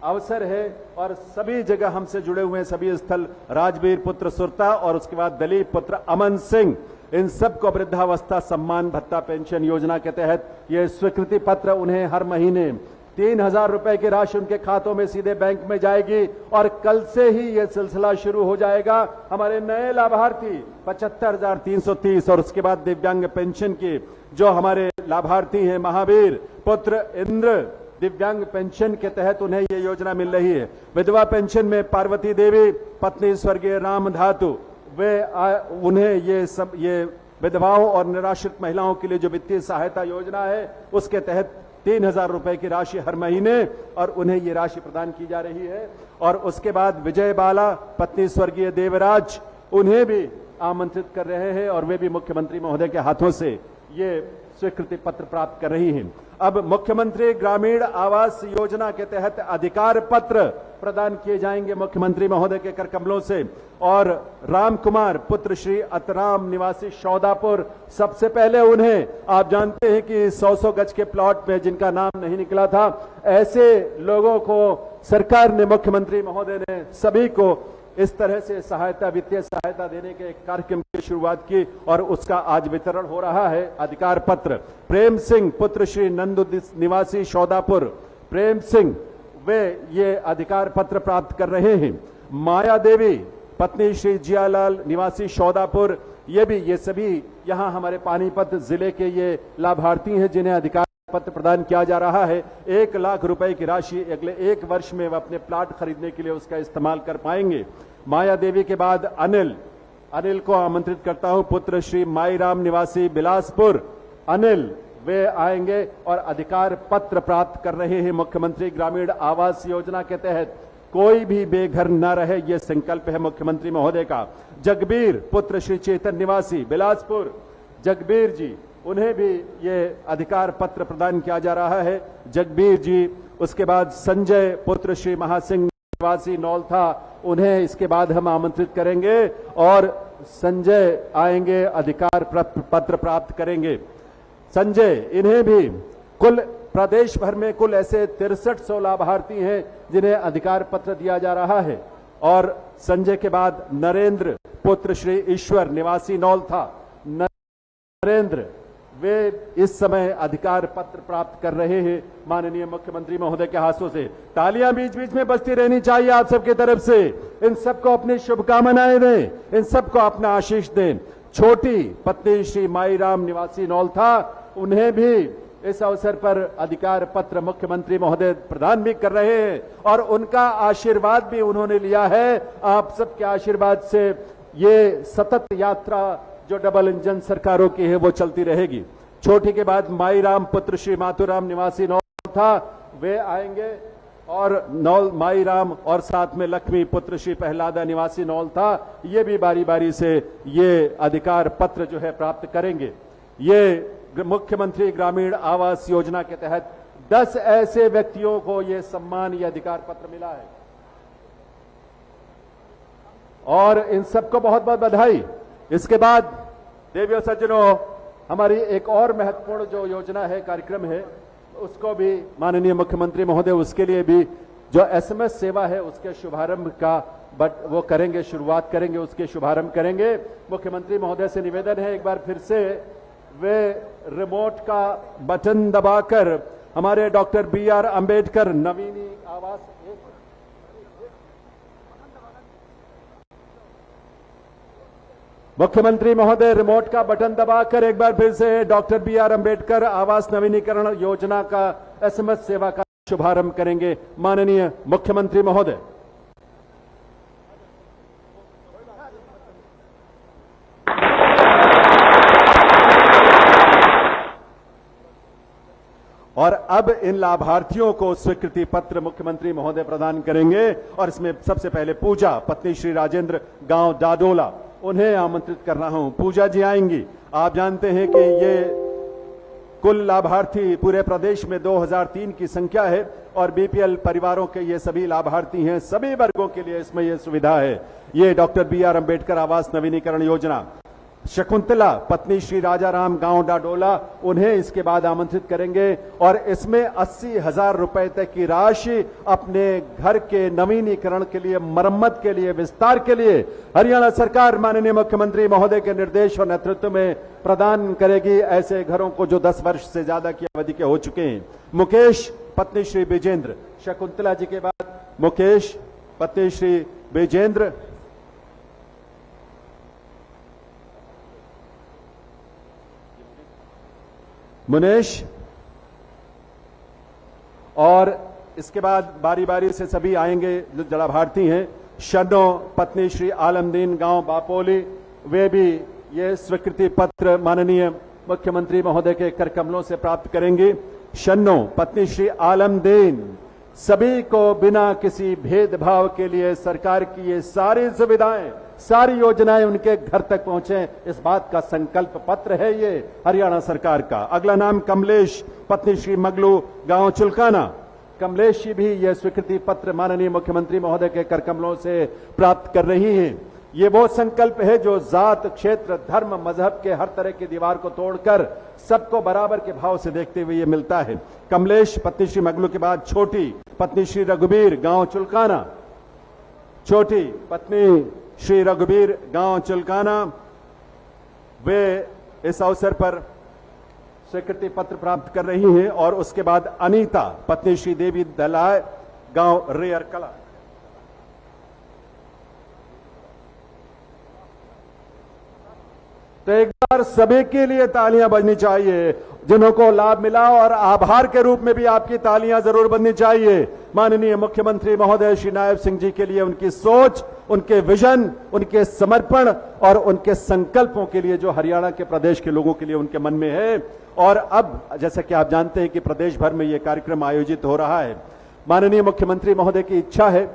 अवसर है और सभी जगह हमसे जुड़े हुए सभी स्थल राजवीर पुत्र सुरता और उसके बाद दलीप पुत्र अमन सिंह, इन सबको वृद्धावस्था सम्मान भत्ता पेंशन योजना के तहत ये स्वीकृति पत्र, उन्हें हर महीने 3,000 रुपए की राशि उनके खातों में सीधे बैंक में जाएगी। और कल से ही ये सिलसिला शुरू हो जाएगा। हमारे नए लाभार्थी 75,330 और उसके बाद दिव्यांग पेंशन की जो हमारे लाभार्थी हैं, महावीर पुत्र इंद्र, दिव्यांग पेंशन के तहत उन्हें ये योजना मिल रही है। विधवा पेंशन में पार्वती देवी पत्नी स्वर्गीय राम धातु, उन्हें ये विधवाओं और निराश्रित महिलाओं के लिए जो वित्तीय सहायता योजना है, उसके तहत 3,000 रुपए की राशि हर महीने, और उन्हें ये राशि प्रदान की जा रही है। और उसके बाद विजय बाला पत्नी स्वर्गीय देवराज, उन्हें भी आमंत्रित कर रहे हैं और वे भी मुख्यमंत्री महोदय के हाथों से ये स्वीकृति पत्र प्राप्त कर रही हैं। अब मुख्यमंत्री ग्रामीण आवास योजना के तहत अधिकार पत्र प्रदान किए जाएंगे मुख्यमंत्री महोदय के कर कमलों से। और राम कुमार पुत्र श्री अतराम निवासी शौदापुर, सबसे पहले उन्हें, आप जानते हैं कि 100 गज के प्लॉट में जिनका नाम नहीं निकला था, ऐसे लोगों को सरकार ने, मुख्यमंत्री महोदय ने सभी को इस तरह से सहायता, वित्तीय सहायता देने के एक कार्यक्रम की शुरुआत की और उसका आज वितरण हो रहा है अधिकार पत्र। प्रेम सिंह पुत्र श्री नंदू निवासी शौदापुर, प्रेम सिंह, वे ये अधिकार पत्र प्राप्त कर रहे हैं। माया देवी पत्नी श्री जियालाल निवासी शौदापुर, ये सभी यहां हमारे पानीपत जिले के ये लाभार्थी हैं जिन्हें अधिकार पत्र प्रदान किया जा रहा है। 1 लाख रुपए की राशि अगले 1 वर्ष में वह अपने प्लाट खरीदने के लिए उसका इस्तेमाल कर पाएंगे। माया देवी के बाद अनिल को आमंत्रित करता हूं, पुत्र श्री माईराम निवासी बिलासपुर, अनिल, वे आएंगे और अधिकार पत्र प्राप्त कर रहे हैं मुख्यमंत्री ग्रामीण आवास योजना के तहत। कोई भी बेघर न रहे, यह संकल्प है मुख्यमंत्री महोदय का। जगबीर पुत्र श्री चेतन निवासी बिलासपुर, जगबीर जी, उन्हें भी ये अधिकार पत्र प्रदान किया जा रहा है, जगबीर जी। उसके बाद संजय पुत्र श्री महासिंह निवासी नौलथा, उन्हें इसके बाद हम आमंत्रित करेंगे और संजय आएंगे, अधिकार पत्र प्राप्त करेंगे। संजय, इन्हें भी, कुल प्रदेश भर में कुल ऐसे 6300 लाभार्थी हैं जिन्हें अधिकार पत्र दिया जा रहा है। और संजय के बाद नरेंद्र पुत्र श्री ईश्वर निवासी नौलथा, नरेंद्र, वे इस समय अधिकार पत्र प्राप्त कर रहे हैं माननीय मुख्यमंत्री महोदय के हाथों से। तालियां बीच बीच में बजती रहनी चाहिए आप सबकी तरफ से। इन सबको अपनी शुभकामनाएं दें, इन सबको अपना आशीष दें। छोटी पत्नी श्री माईराम निवासी नौलथा, उन्हें भी इस अवसर पर अधिकार पत्र मुख्यमंत्री महोदय प्रदान भी कर रहे हैं और उनका आशीर्वाद भी उन्होंने लिया है। आप सबके आशीर्वाद से ये सतत यात्रा जो डबल इंजन सरकारों की है वो चलती रहेगी। छोटी के बाद माईराम पुत्र श्री माथुराम निवासी नौलथा, वे आएंगे और माईराम और साथ में लक्ष्मी पुत्र श्री प्रहलादा निवासी नौलथा, ये भी बारी बारी से ये अधिकार पत्र जो है प्राप्त करेंगे। ये मुख्यमंत्री ग्रामीण आवास योजना के तहत 10 ऐसे व्यक्तियों को ये सम्मान, ये अधिकार पत्र मिला है और इन सबको बहुत बहुत बधाई। इसके बाद देवियों सज्जनों, हमारी एक और महत्वपूर्ण जो योजना है, कार्यक्रम है, उसको भी माननीय मुख्यमंत्री महोदय, उसके लिए भी जो SMS सेवा है उसके शुभारंभ का वो करेंगे, शुरुआत करेंगे, उसके शुभारंभ करेंगे। मुख्यमंत्री महोदय से निवेदन है एक बार फिर से वे रिमोट का बटन दबाकर हमारे डॉक्टर BR अंबेडकर नवीनी आवास, मुख्यमंत्री महोदय रिमोट का बटन दबाकर एक बार फिर से डॉक्टर BR अंबेडकर आवास नवीनीकरण योजना का SMS सेवा का शुभारंभ करेंगे माननीय मुख्यमंत्री महोदय। और अब इन लाभार्थियों को स्वीकृति पत्र मुख्यमंत्री महोदय प्रदान करेंगे और इसमें सबसे पहले पूजा पत्नी श्री राजेंद्र, गांव डाडोला, उन्हें आमंत्रित कर रहा हूं। पूजा जी आएंगी। आप जानते हैं कि ये कुल लाभार्थी पूरे प्रदेश में 2003 की संख्या है और BPL परिवारों के ये सभी लाभार्थी हैं। सभी वर्गों के लिए इसमें यह सुविधा है। ये डॉक्टर BR अंबेडकर आवास नवीनीकरण योजना। शकुंतला पत्नी श्री राजाराम, गांव डाडोला, उन्हें इसके बाद आमंत्रित करेंगे और इसमें 80,000 रुपए तक की राशि अपने घर के नवीनीकरण के लिए, मरम्मत के लिए, विस्तार के लिए हरियाणा सरकार माननीय मुख्यमंत्री महोदय के निर्देश और नेतृत्व में प्रदान करेगी ऐसे घरों को जो 10 वर्ष से ज्यादा की अवधि के हो चुके हैं। मुकेश पत्नी श्री विजेंद्र, शकुंतला जी के बाद मुकेश पत्नी श्री विजेंद्र, मुनेश, और इसके बाद बारी बारी से सभी आएंगे जो लाभार्थी हैं। शनो पत्नी श्री आलमदीन, गांव बापोली, वे भी ये स्वीकृति पत्र माननीय मुख्यमंत्री महोदय के कर कमलों से प्राप्त करेंगे। शन्नो, पत्नी श्री आलमदीन, सभी को बिना किसी भेदभाव के लिए सरकार की ये सारी सुविधाएं, सारी योजनाएं उनके घर तक पहुंचे, इस बात का संकल्प पत्र है ये हरियाणा सरकार का। अगला नाम कमलेश, पत्नी श्री मगलू, गांव चुलकाना। कमलेश जी भी यह स्वीकृति पत्र माननीय मुख्यमंत्री महोदय के करकमलों से प्राप्त कर रही हैं। ये वो संकल्प है जो जात, क्षेत्र, धर्म, मजहब के हर तरह की दीवार को तोड़कर सबको बराबर के भाव से देखते हुए ये मिलता है। कमलेश, पत्नी श्री मगलू के बाद छोटी, पत्नी श्री रघुबीर, गांव चुलकाना। छोटी पत्नी श्री रघुबीर, गांव चुलकाना, वे इस अवसर पर स्वीकृति पत्र प्राप्त कर रही हैं। और उसके बाद अनीता, पत्नी श्री देवी दलाय, गांव रेयर कला। तो एक बार सभी के लिए तालियां बजनी चाहिए जिन्हों को लाभ मिला, और आभार के रूप में भी आपकी तालियां जरूर बजनी चाहिए माननीय मुख्यमंत्री महोदय श्री नायब सिंह जी के लिए, उनकी सोच, उनके विजन, उनके समर्पण और उनके संकल्पों के लिए जो हरियाणा के प्रदेश के लोगों के लिए उनके मन में है। और अब जैसा कि आप जानते हैं कि प्रदेश भर में यह कार्यक्रम आयोजित हो रहा है। माननीय मुख्यमंत्री महोदय की इच्छा है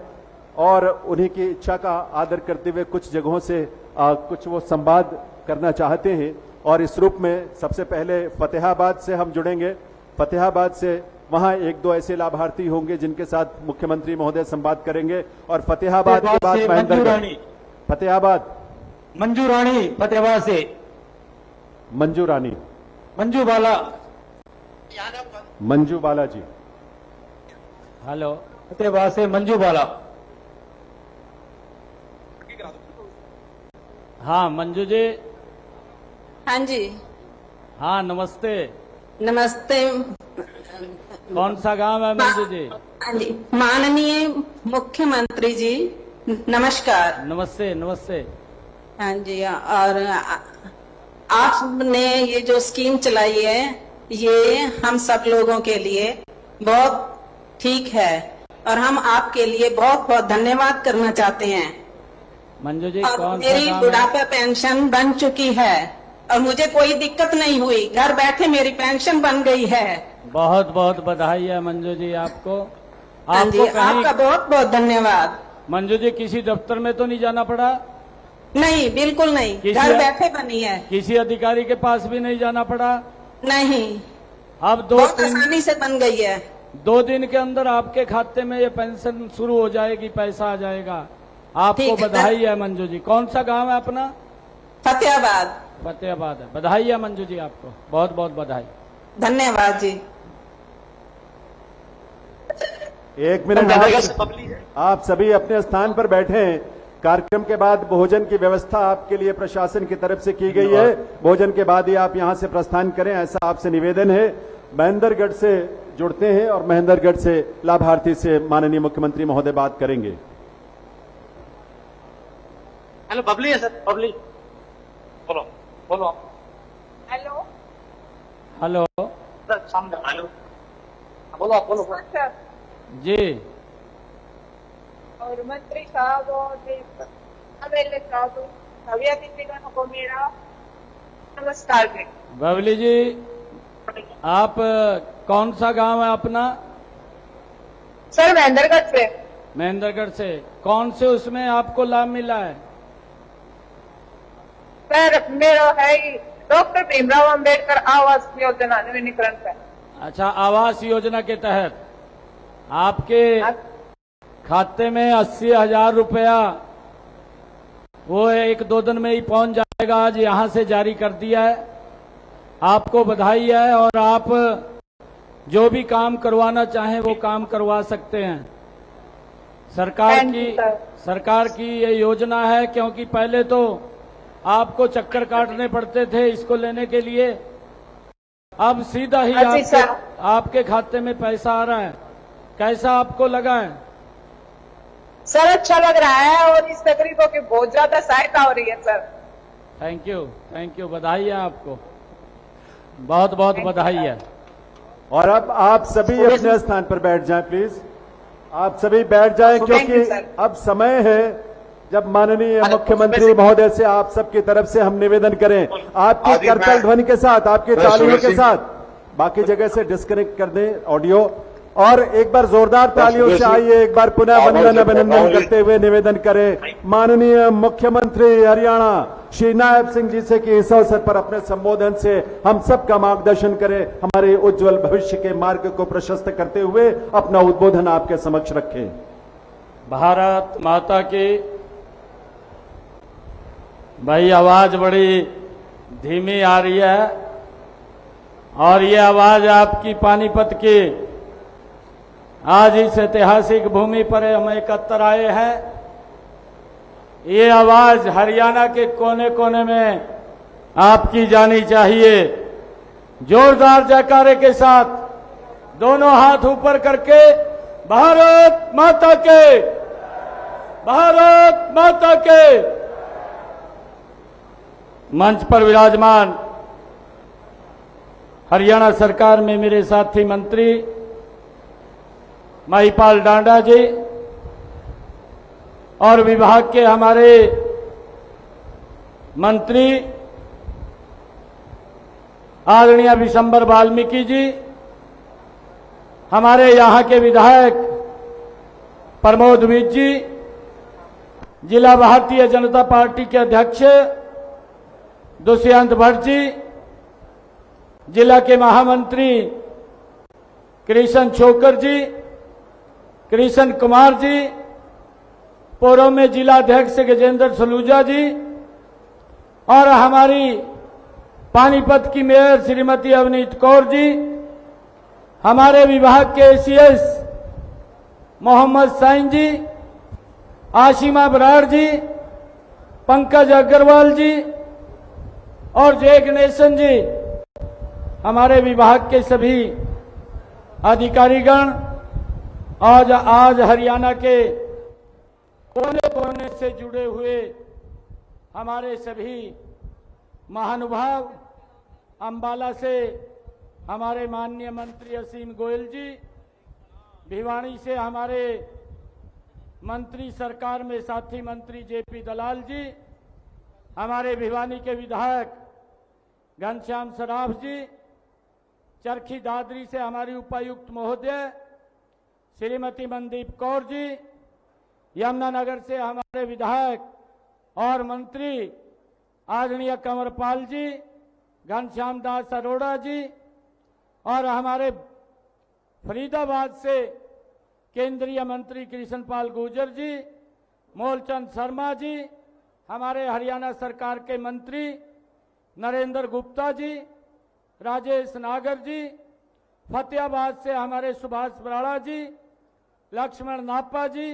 और उन्हीं की इच्छा का आदर करते हुए कुछ जगहों से कुछ वो संवाद करना चाहते हैं। और इस रूप में सबसे पहले फतेहाबाद से हम जुड़ेंगे। फतेहाबाद से वहां एक दो ऐसे लाभार्थी होंगे जिनके साथ मुख्यमंत्री महोदय संवाद करेंगे। और फतेहाबाद के बाद महेंद्रगढ़। फतेहाबाद मंजू रानी, फतेहाबाद से मंजू रानी, मंजू बाला, मंजू बाला जी। हेलो, फतेहाबाद से मंजू बाला। हाँ मंजू जी। हाँ जी, हाँ नमस्ते। नमस्ते। कौन सा गांव है मंजू जी? हाँ जी, माननीय मुख्यमंत्री जी नमस्कार। नमस्ते नमस्ते। हाँ जी, और आपने ये जो स्कीम चलाई है ये हम सब लोगों के लिए बहुत ठीक है और हम आपके लिए बहुत बहुत धन्यवाद करना चाहते हैं। मंजू जी, और कौन सा मेरी गांव है? बुढ़ापा पेंशन बन चुकी है और मुझे कोई दिक्कत नहीं हुई, घर बैठे मेरी पेंशन बन गई है। बहुत बहुत बधाई है मंजू जी आपको। हाँ जी, आपको कहीं आपका बहुत बहुत धन्यवाद। मंजू जी किसी दफ्तर में तो नहीं जाना पड़ा? नहीं, बिल्कुल नहीं, घर बैठे बनी है। किसी अधिकारी के पास भी नहीं जाना पड़ा? नहीं, अब बहुत आसानी से बन गई है। 2 दिन के अंदर आपके खाते में ये पेंशन शुरू हो जाएगी, पैसा आ जाएगा। आपको ठीक है। बधाई है मंजू जी। कौन सा गांव है अपना? फतेहाबाद। फतेहाबाद है। बधाई है मंजू जी आपको, बहुत बहुत बधाई। धन्यवाद जी। एक मिनट, आप सभी अपने स्थान पर बैठे हैं। कार्यक्रम के बाद भोजन की व्यवस्था आपके लिए प्रशासन की तरफ से की गई है। भोजन के बाद ही आप यहां से प्रस्थान करें, ऐसा आपसे निवेदन है। महेंद्रगढ़ से जुड़ते हैं और महेंद्रगढ़ से लाभार्थी से माननीय मुख्यमंत्री महोदय बात करेंगे। हेलो, बबली है सर, बबली। बोलो बोलो। हेलो हेलो सर, सामने। हेलो, बोलो आप, बोलो। सर, जी। और मंत्री साहब और एमएलए साहब, सभी अतिथिगणों को मेरा नमस्कार जी। बबली जी, आप कौन सा गांव है अपना? सर, महेंद्रगढ़ से। महेंद्रगढ़ से। कौन से उसमें आपको लाभ मिला है? सर, मेरा है डॉक्टर भीमराव अंबेडकर आवास योजना नवीनीकरण का। अच्छा, आवास योजना के तहत आपके खाते में 80,000 रुपया वो 1-2 दिन में ही पहुंच जाएगा। आज यहां से जारी कर दिया है। आपको बधाई है और आप जो भी काम करवाना चाहें वो काम करवा सकते हैं। सरकार की ये योजना है, क्योंकि पहले तो आपको चक्कर काटने पड़ते थे इसको लेने के लिए। अब सीधा ही आपके खाते में पैसा आ रहा है। कैसा आपको लगा है? सर, अच्छा लग रहा है और इस गरीबों की बहुत ज्यादा सहायता हो रही है सर। थैंक यू, बधाई है आपको, बहुत बहुत बधाई है। और अब आप सभी अपने स्थान पर बैठ जाएं प्लीज। आप सभी बैठ जाएं क्योंकि अब समय है जब माननीय मुख्यमंत्री महोदय से आप सबकी तरफ से हम निवेदन करें, आपकी करताल ध्वनि के साथ, आपकी तालियों के साथ बाकी जगह से डिस्कनेक्ट कर दें ऑडियो। और एक बार जोरदार तालियों से आइए, एक बार पुनः वंदन अभिनंदन करते हुए निवेदन करें माननीय मुख्यमंत्री हरियाणा श्री नायब सिंह जी से कि इस अवसर पर अपने संबोधन से हम सबका मार्गदर्शन करें, हमारे उज्जवल भविष्य के मार्ग को प्रशस्त करते हुए अपना उद्बोधन आपके समक्ष रखें। भारत माता की। भाई आवाज बड़ी धीमी आ रही है और ये आवाज आपकी पानीपत की। आज इस ऐतिहासिक भूमि पर हम एकत्र आए हैं। ये आवाज हरियाणा के कोने कोने में आपकी जानी चाहिए। जोरदार जयकारे के साथ दोनों हाथ ऊपर करके भारत माता के, भारत माता के। मंच पर विराजमान हरियाणा सरकार में मेरे साथी मंत्री महिपाल डांडा जी और विभाग के हमारे मंत्री आदरणीय विशंबर वाल्मीकि जी, हमारे यहाँ के विधायक प्रमोद विज जी, जिला भारतीय जनता पार्टी के अध्यक्ष दुष्यंत भट्ट जी, जिला के महामंत्री कृष्ण छोकर जी, कृष्ण कुमार जी, पूर्व में जिला अध्यक्ष गजेंद्र सलूजा जी और हमारी पानीपत की मेयर श्रीमती अवनीत कौर जी, हमारे विभाग के एसीएस मोहम्मद साइन जी, आशिमा बराड़ जी, पंकज अग्रवाल जी और जय गणेशन जी, हमारे विभाग के सभी अधिकारीगण आज हरियाणा के कोने कोने से जुड़े हुए हमारे सभी महानुभाव, अंबाला से हमारे माननीय मंत्री असीम गोयल जी, भिवानी से हमारे मंत्री सरकार में साथी मंत्री जेपी दलाल जी, हमारे भिवानी के विधायक घनश्याम सराफ जी, चरखी दादरी से हमारी उपायुक्त महोदय श्रीमती मनदीप कौर जी, यमुनानगर से हमारे विधायक और मंत्री आदरणीय कंवरपाल जी, घनश्याम दास अरोड़ा जी और हमारे फरीदाबाद से केंद्रीय मंत्री कृष्णपाल गुर्जर जी, मोलचंद शर्मा जी, हमारे हरियाणा सरकार के मंत्री नरेंद्र गुप्ता जी, राजेश नागर जी, फतेहाबाद से हमारे सुभाष बराड़ा जी, लक्ष्मण नापा जी,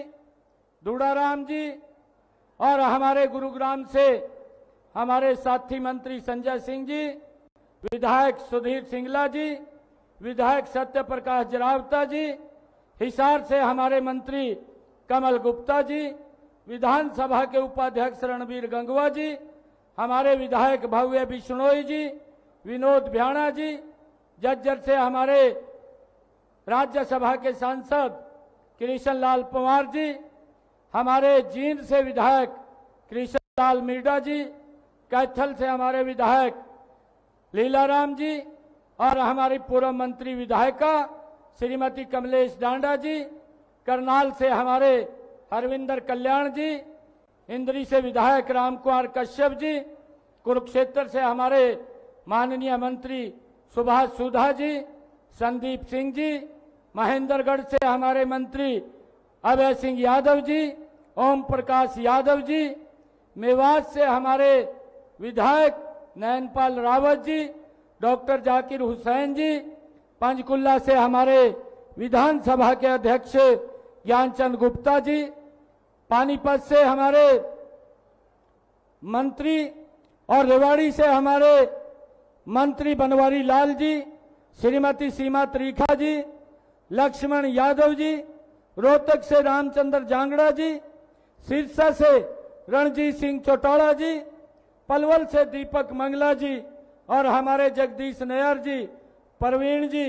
दुड़ाराम जी और हमारे गुरुग्राम से हमारे साथी मंत्री संजय सिंह जी, विधायक सुधीर सिंगला जी, विधायक सत्य प्रकाश जरावता जी, हिसार से हमारे मंत्री कमल गुप्ता जी, विधानसभा के उपाध्यक्ष रणबीर गंगवा जी, हमारे विधायक भव्य बिश्नोई जी, विनोद भ्याणा जी, जज्जर से हमारे राज्यसभा के सांसद कृष्ण लाल पंवार जी, हमारे जींद से विधायक कृष्ण लाल मीणा जी, कैथल से हमारे विधायक लीलाराम जी और हमारी पूर्व मंत्री विधायिका श्रीमती कमलेश डांडा जी, करनाल से हमारे हरविंदर कल्याण जी, इंद्री से विधायक रामकुमार कश्यप जी, कुरुक्षेत्र से हमारे माननीय मंत्री सुभाष सुधा जी, संदीप सिंह जी, महेंद्रगढ़ से हमारे मंत्री अभय सिंह यादव जी, ओम प्रकाश यादव जी, मेवात से हमारे विधायक नयनपाल रावत जी, डॉक्टर जाकिर हुसैन जी, पंचकुला से हमारे विधानसभा के अध्यक्ष ज्ञानचंद गुप्ता जी, पानीपत से हमारे मंत्री और रेवाड़ी से हमारे मंत्री बनवारी लाल जी, श्रीमती सीमा त्रिखा जी, लक्ष्मण यादव जी, रोहतक से रामचंद्र जांगड़ा जी, सिरसा से रणजीत सिंह चौटाला जी, पलवल से दीपक मंगला जी और हमारे जगदीश नैयर जी, परवीन जी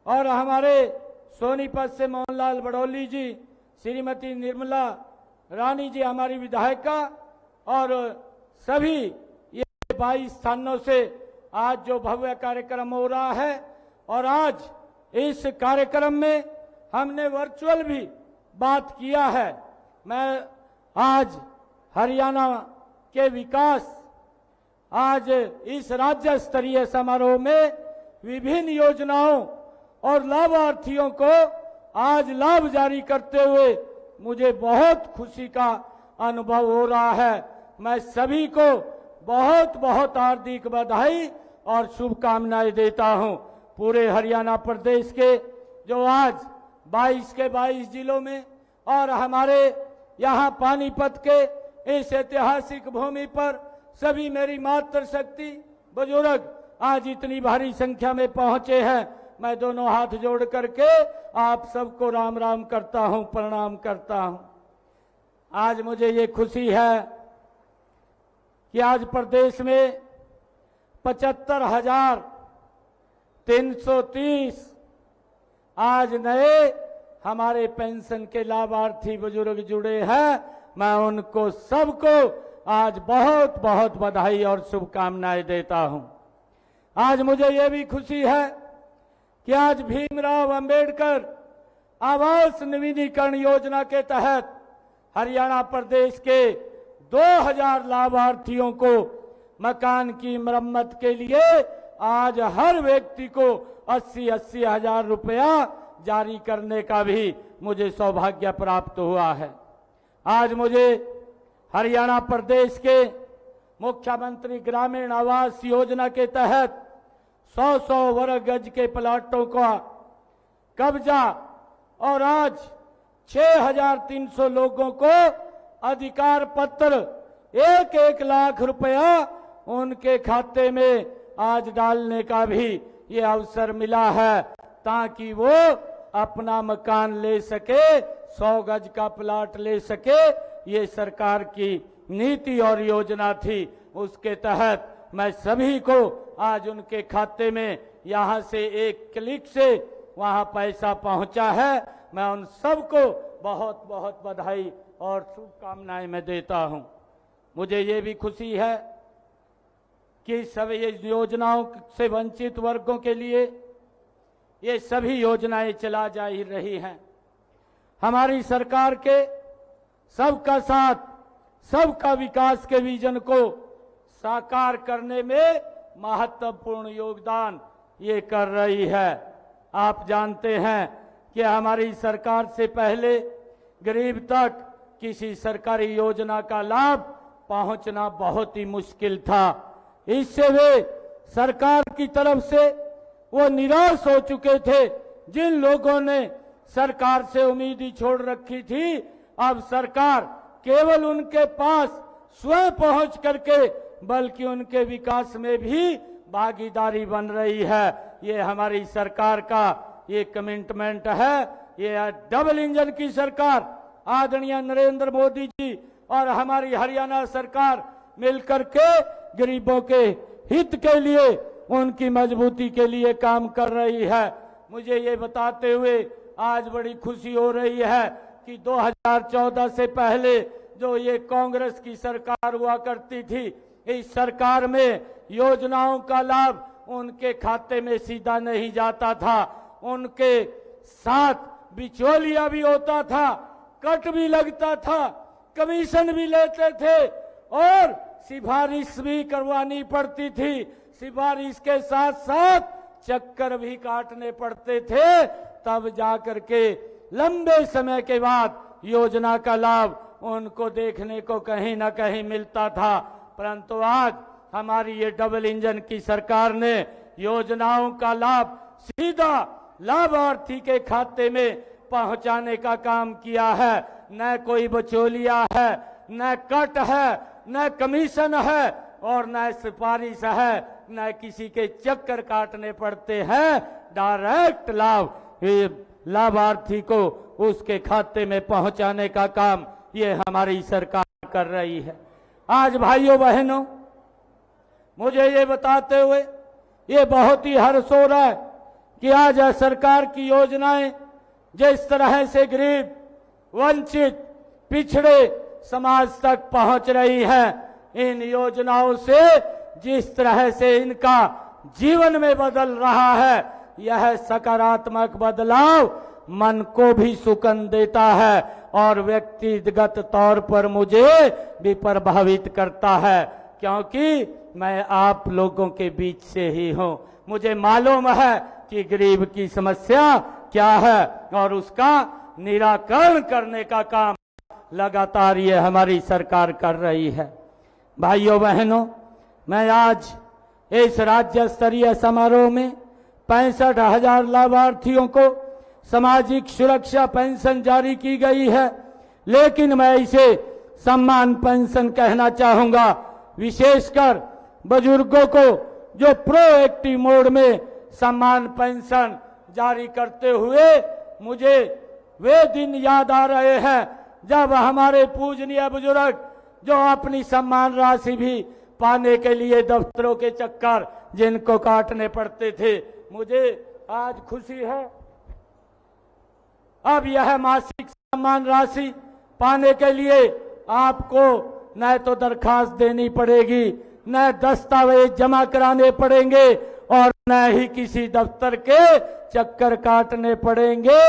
और हमारे सोनीपत से मोहनलाल बड़ौली जी, श्रीमती निर्मला रानी जी हमारी विधायिका और सभी ये 22 स्थानों से आज जो भव्य कार्यक्रम हो रहा है और आज इस कार्यक्रम में हमने वर्चुअल भी बात किया है। मैं आज हरियाणा के विकास, आज इस राज्य स्तरीय समारोह में विभिन्न योजनाओं और लाभार्थियों को आज लाभ जारी करते हुए मुझे बहुत खुशी का अनुभव हो रहा है। मैं सभी को बहुत बहुत हार्दिक बधाई और शुभकामनाएं देता हूं। पूरे हरियाणा प्रदेश के जो आज 22 के 22 जिलों में और हमारे यहाँ पानीपत के इस ऐतिहासिक भूमि पर सभी मेरी मातृशक्ति बुजुर्ग आज इतनी भारी संख्या में पहुंचे हैं। मैं दोनों हाथ जोड़ करके आप सबको राम राम करता हूं, प्रणाम करता हूं। आज मुझे ये खुशी है कि आज प्रदेश में 75,330 आज नए हमारे पेंशन के लाभार्थी बुजुर्ग जुड़े हैं। मैं उनको सबको आज बहुत बहुत बधाई और शुभकामनाएं देता हूं। आज मुझे ये भी खुशी है कि आज भीमराव अंबेडकर आवास नवीनीकरण योजना के तहत हरियाणा प्रदेश के 2000 लाभार्थियों को मकान की मरम्मत के लिए आज हर व्यक्ति को 80-80 हजार रुपया जारी करने का भी मुझे सौभाग्य प्राप्त हुआ है। आज मुझे हरियाणा प्रदेश के मुख्यमंत्री ग्रामीण आवास योजना के तहत 100-100 वर्ग गज के प्लाटों का कब्जा और आज 6,300 लोगों को अधिकार पत्र 1-1 लाख रुपया उनके खाते में आज डालने का भी ये अवसर मिला है, ताकि वो अपना मकान ले सके, 100 गज का प्लाट ले सके। ये सरकार की नीति और योजना थी। उसके तहत मैं सभी को आज उनके खाते में यहां से एक क्लिक से वहां पैसा पहुंचा है। मैं उन सबको बहुत बहुत बधाई और शुभकामनाएं मैं देता हूं। मुझे ये भी खुशी है कि सभी ये योजनाओं से वंचित वर्गों के लिए ये सभी योजनाएं चला जा रही हैं। हमारी सरकार के सबका साथ सबका विकास के विजन को साकार करने में महत्वपूर्ण योगदान ये कर रही है। आप जानते हैं कि हमारी सरकार से पहले गरीब तक किसी सरकारी योजना का लाभ पहुंचना बहुत ही मुश्किल था। इससे वे सरकार की तरफ से वो निराश हो चुके थे। जिन लोगों ने सरकार से उम्मीद ही छोड़ रखी थी, अब सरकार केवल उनके पास स्वयं पहुंच करके बल्कि उनके विकास में भी भागीदारी बन रही है। ये हमारी सरकार का ये कमिटमेंट है। ये डबल इंजन की सरकार आदरणीय नरेंद्र मोदी जी और हमारी हरियाणा सरकार मिलकर के गरीबों के हित के लिए, उनकी मजबूती के लिए काम कर रही है। मुझे ये बताते हुए आज बड़ी खुशी हो रही है कि 2014 से पहले जो ये कांग्रेस की सरकार हुआ करती थी, इस सरकार में योजनाओं का लाभ उनके खाते में सीधा नहीं जाता था। उनके साथ बिचौलिया भी होता था, कट भी लगता था, कमीशन भी लेते थे और सिफारिश भी करवानी पड़ती थी। सिफारिश के साथ साथ चक्कर भी काटने पड़ते थे, तब जाकर के लंबे समय के बाद योजना का लाभ उनको देखने को कहीं ना कहीं मिलता था। परंतु आज हमारी ये डबल इंजन की सरकार ने योजनाओं का लाभ सीधा लाभार्थी के खाते में पहुंचाने का काम किया है। न कोई बचौलिया है, न कट है, न कमीशन है और न सिफारिश है, न किसी के चक्कर काटने पड़ते हैं। डायरेक्ट लाभ लाभार्थी को उसके खाते में पहुंचाने का काम ये हमारी सरकार कर रही है। आज भाइयों बहनों, मुझे ये बताते हुए ये बहुत ही हर्ष हो रहा है कि आज सरकार की योजनाएं जिस तरह से गरीब, वंचित, पिछड़े समाज तक पहुंच रही है, इन योजनाओं से जिस तरह से इनका जीवन में बदल रहा है, यह सकारात्मक बदलाव मन को भी सुकून देता है और व्यक्तिगत तौर पर मुझे भी प्रभावित करता है, क्योंकि मैं आप लोगों के बीच से ही हूं। मुझे मालूम है कि गरीब की समस्या क्या है और उसका निराकरण करने का काम लगातार ये हमारी सरकार कर रही है। भाइयों बहनों, मैं आज इस राज्य स्तरीय समारोह में 65,000 लाभार्थियों को सामाजिक सुरक्षा पेंशन जारी की गई है, लेकिन मैं इसे सम्मान पेंशन कहना चाहूंगा। विशेषकर बुजुर्गों को जो प्रोएक्टिव मोड में सम्मान पेंशन जारी करते हुए मुझे वे दिन याद आ रहे हैं जब हमारे पूजनीय बुजुर्ग जो अपनी सम्मान राशि भी पाने के लिए दफ्तरों के चक्कर जिनको काटने पड़ते थे। मुझे आज खुशी है अब यह मासिक सम्मान राशि पाने के लिए आपको न तो दरखास्त देनी पड़ेगी, न दस्तावेज जमा कराने पड़ेंगे और न ही किसी दफ्तर के चक्कर काटने पड़ेंगे।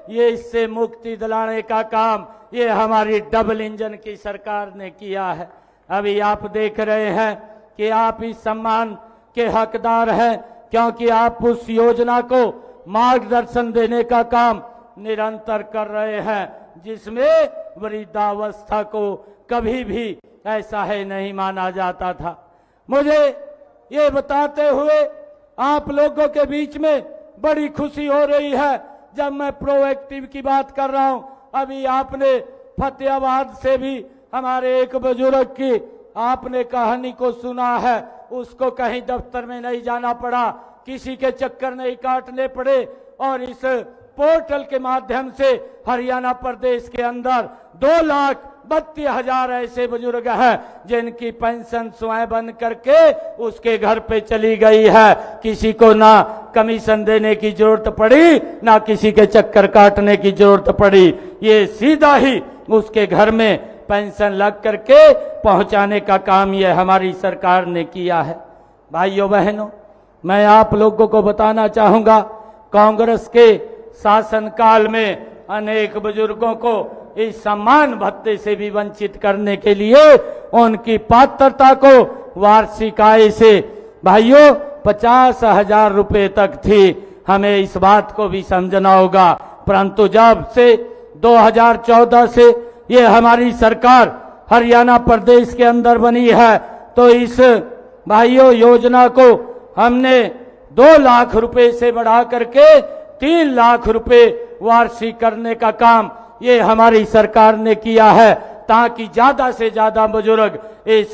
ये इससे मुक्ति दिलाने का काम ये हमारी डबल इंजन की सरकार ने किया है। अभी आप देख रहे हैं कि आप इस सम्मान के हकदार हैं क्योंकि आप उस योजना को मार्गदर्शन देने का काम निरंतर कर रहे हैं, जिसमें वृद्धावस्था को कभी भी ऐसा है नहीं माना जाता था। मुझे ये बताते हुए आप लोगों के बीच में बड़ी खुशी हो रही है जब मैं प्रोएक्टिव की बात कर रहा हूं। अभी आपने फतेहाबाद से भी हमारे एक बुजुर्ग की आपने कहानी को सुना है। उसको कहीं दफ्तर में नहीं जाना पड़ा, किसी के चक्कर नहीं काटने पड़े और इस पोर्टल के माध्यम से हरियाणा प्रदेश के अंदर 2,32,000 ऐसे बुजुर्ग हैं जिनकी पेंशन स्वयं बन करके उसके घर पे चली गई है। किसी को ना कमीशन देने की जरूरत पड़ी, ना किसी के चक्कर काटने की जरूरत पड़ी। ये सीधा ही उसके घर में पेंशन लग करके पहुंचाने का काम ये हमारी सरकार ने किया है। भाइयों बहनों, मैं आप लोगों को बताना चाहूंगा, कांग्रेस के शासनकाल में अनेक बुजुर्गों को इस सम्मान भत्ते से भी वंचित करने के लिए उनकी पात्रता को वार्षिक आय से भाइयों 50,000 रुपए तक थी। हमें इस बात को भी समझना होगा, परंतु जब से 2014 से ये हमारी सरकार हरियाणा प्रदेश के अंदर बनी है तो इस भाइयों योजना को हमने 2 लाख रुपए से बढ़ा करके 3 लाख रुपए वार्षिक करने का काम ये हमारी सरकार ने किया है, ताकि ज्यादा से ज्यादा बुजुर्ग इस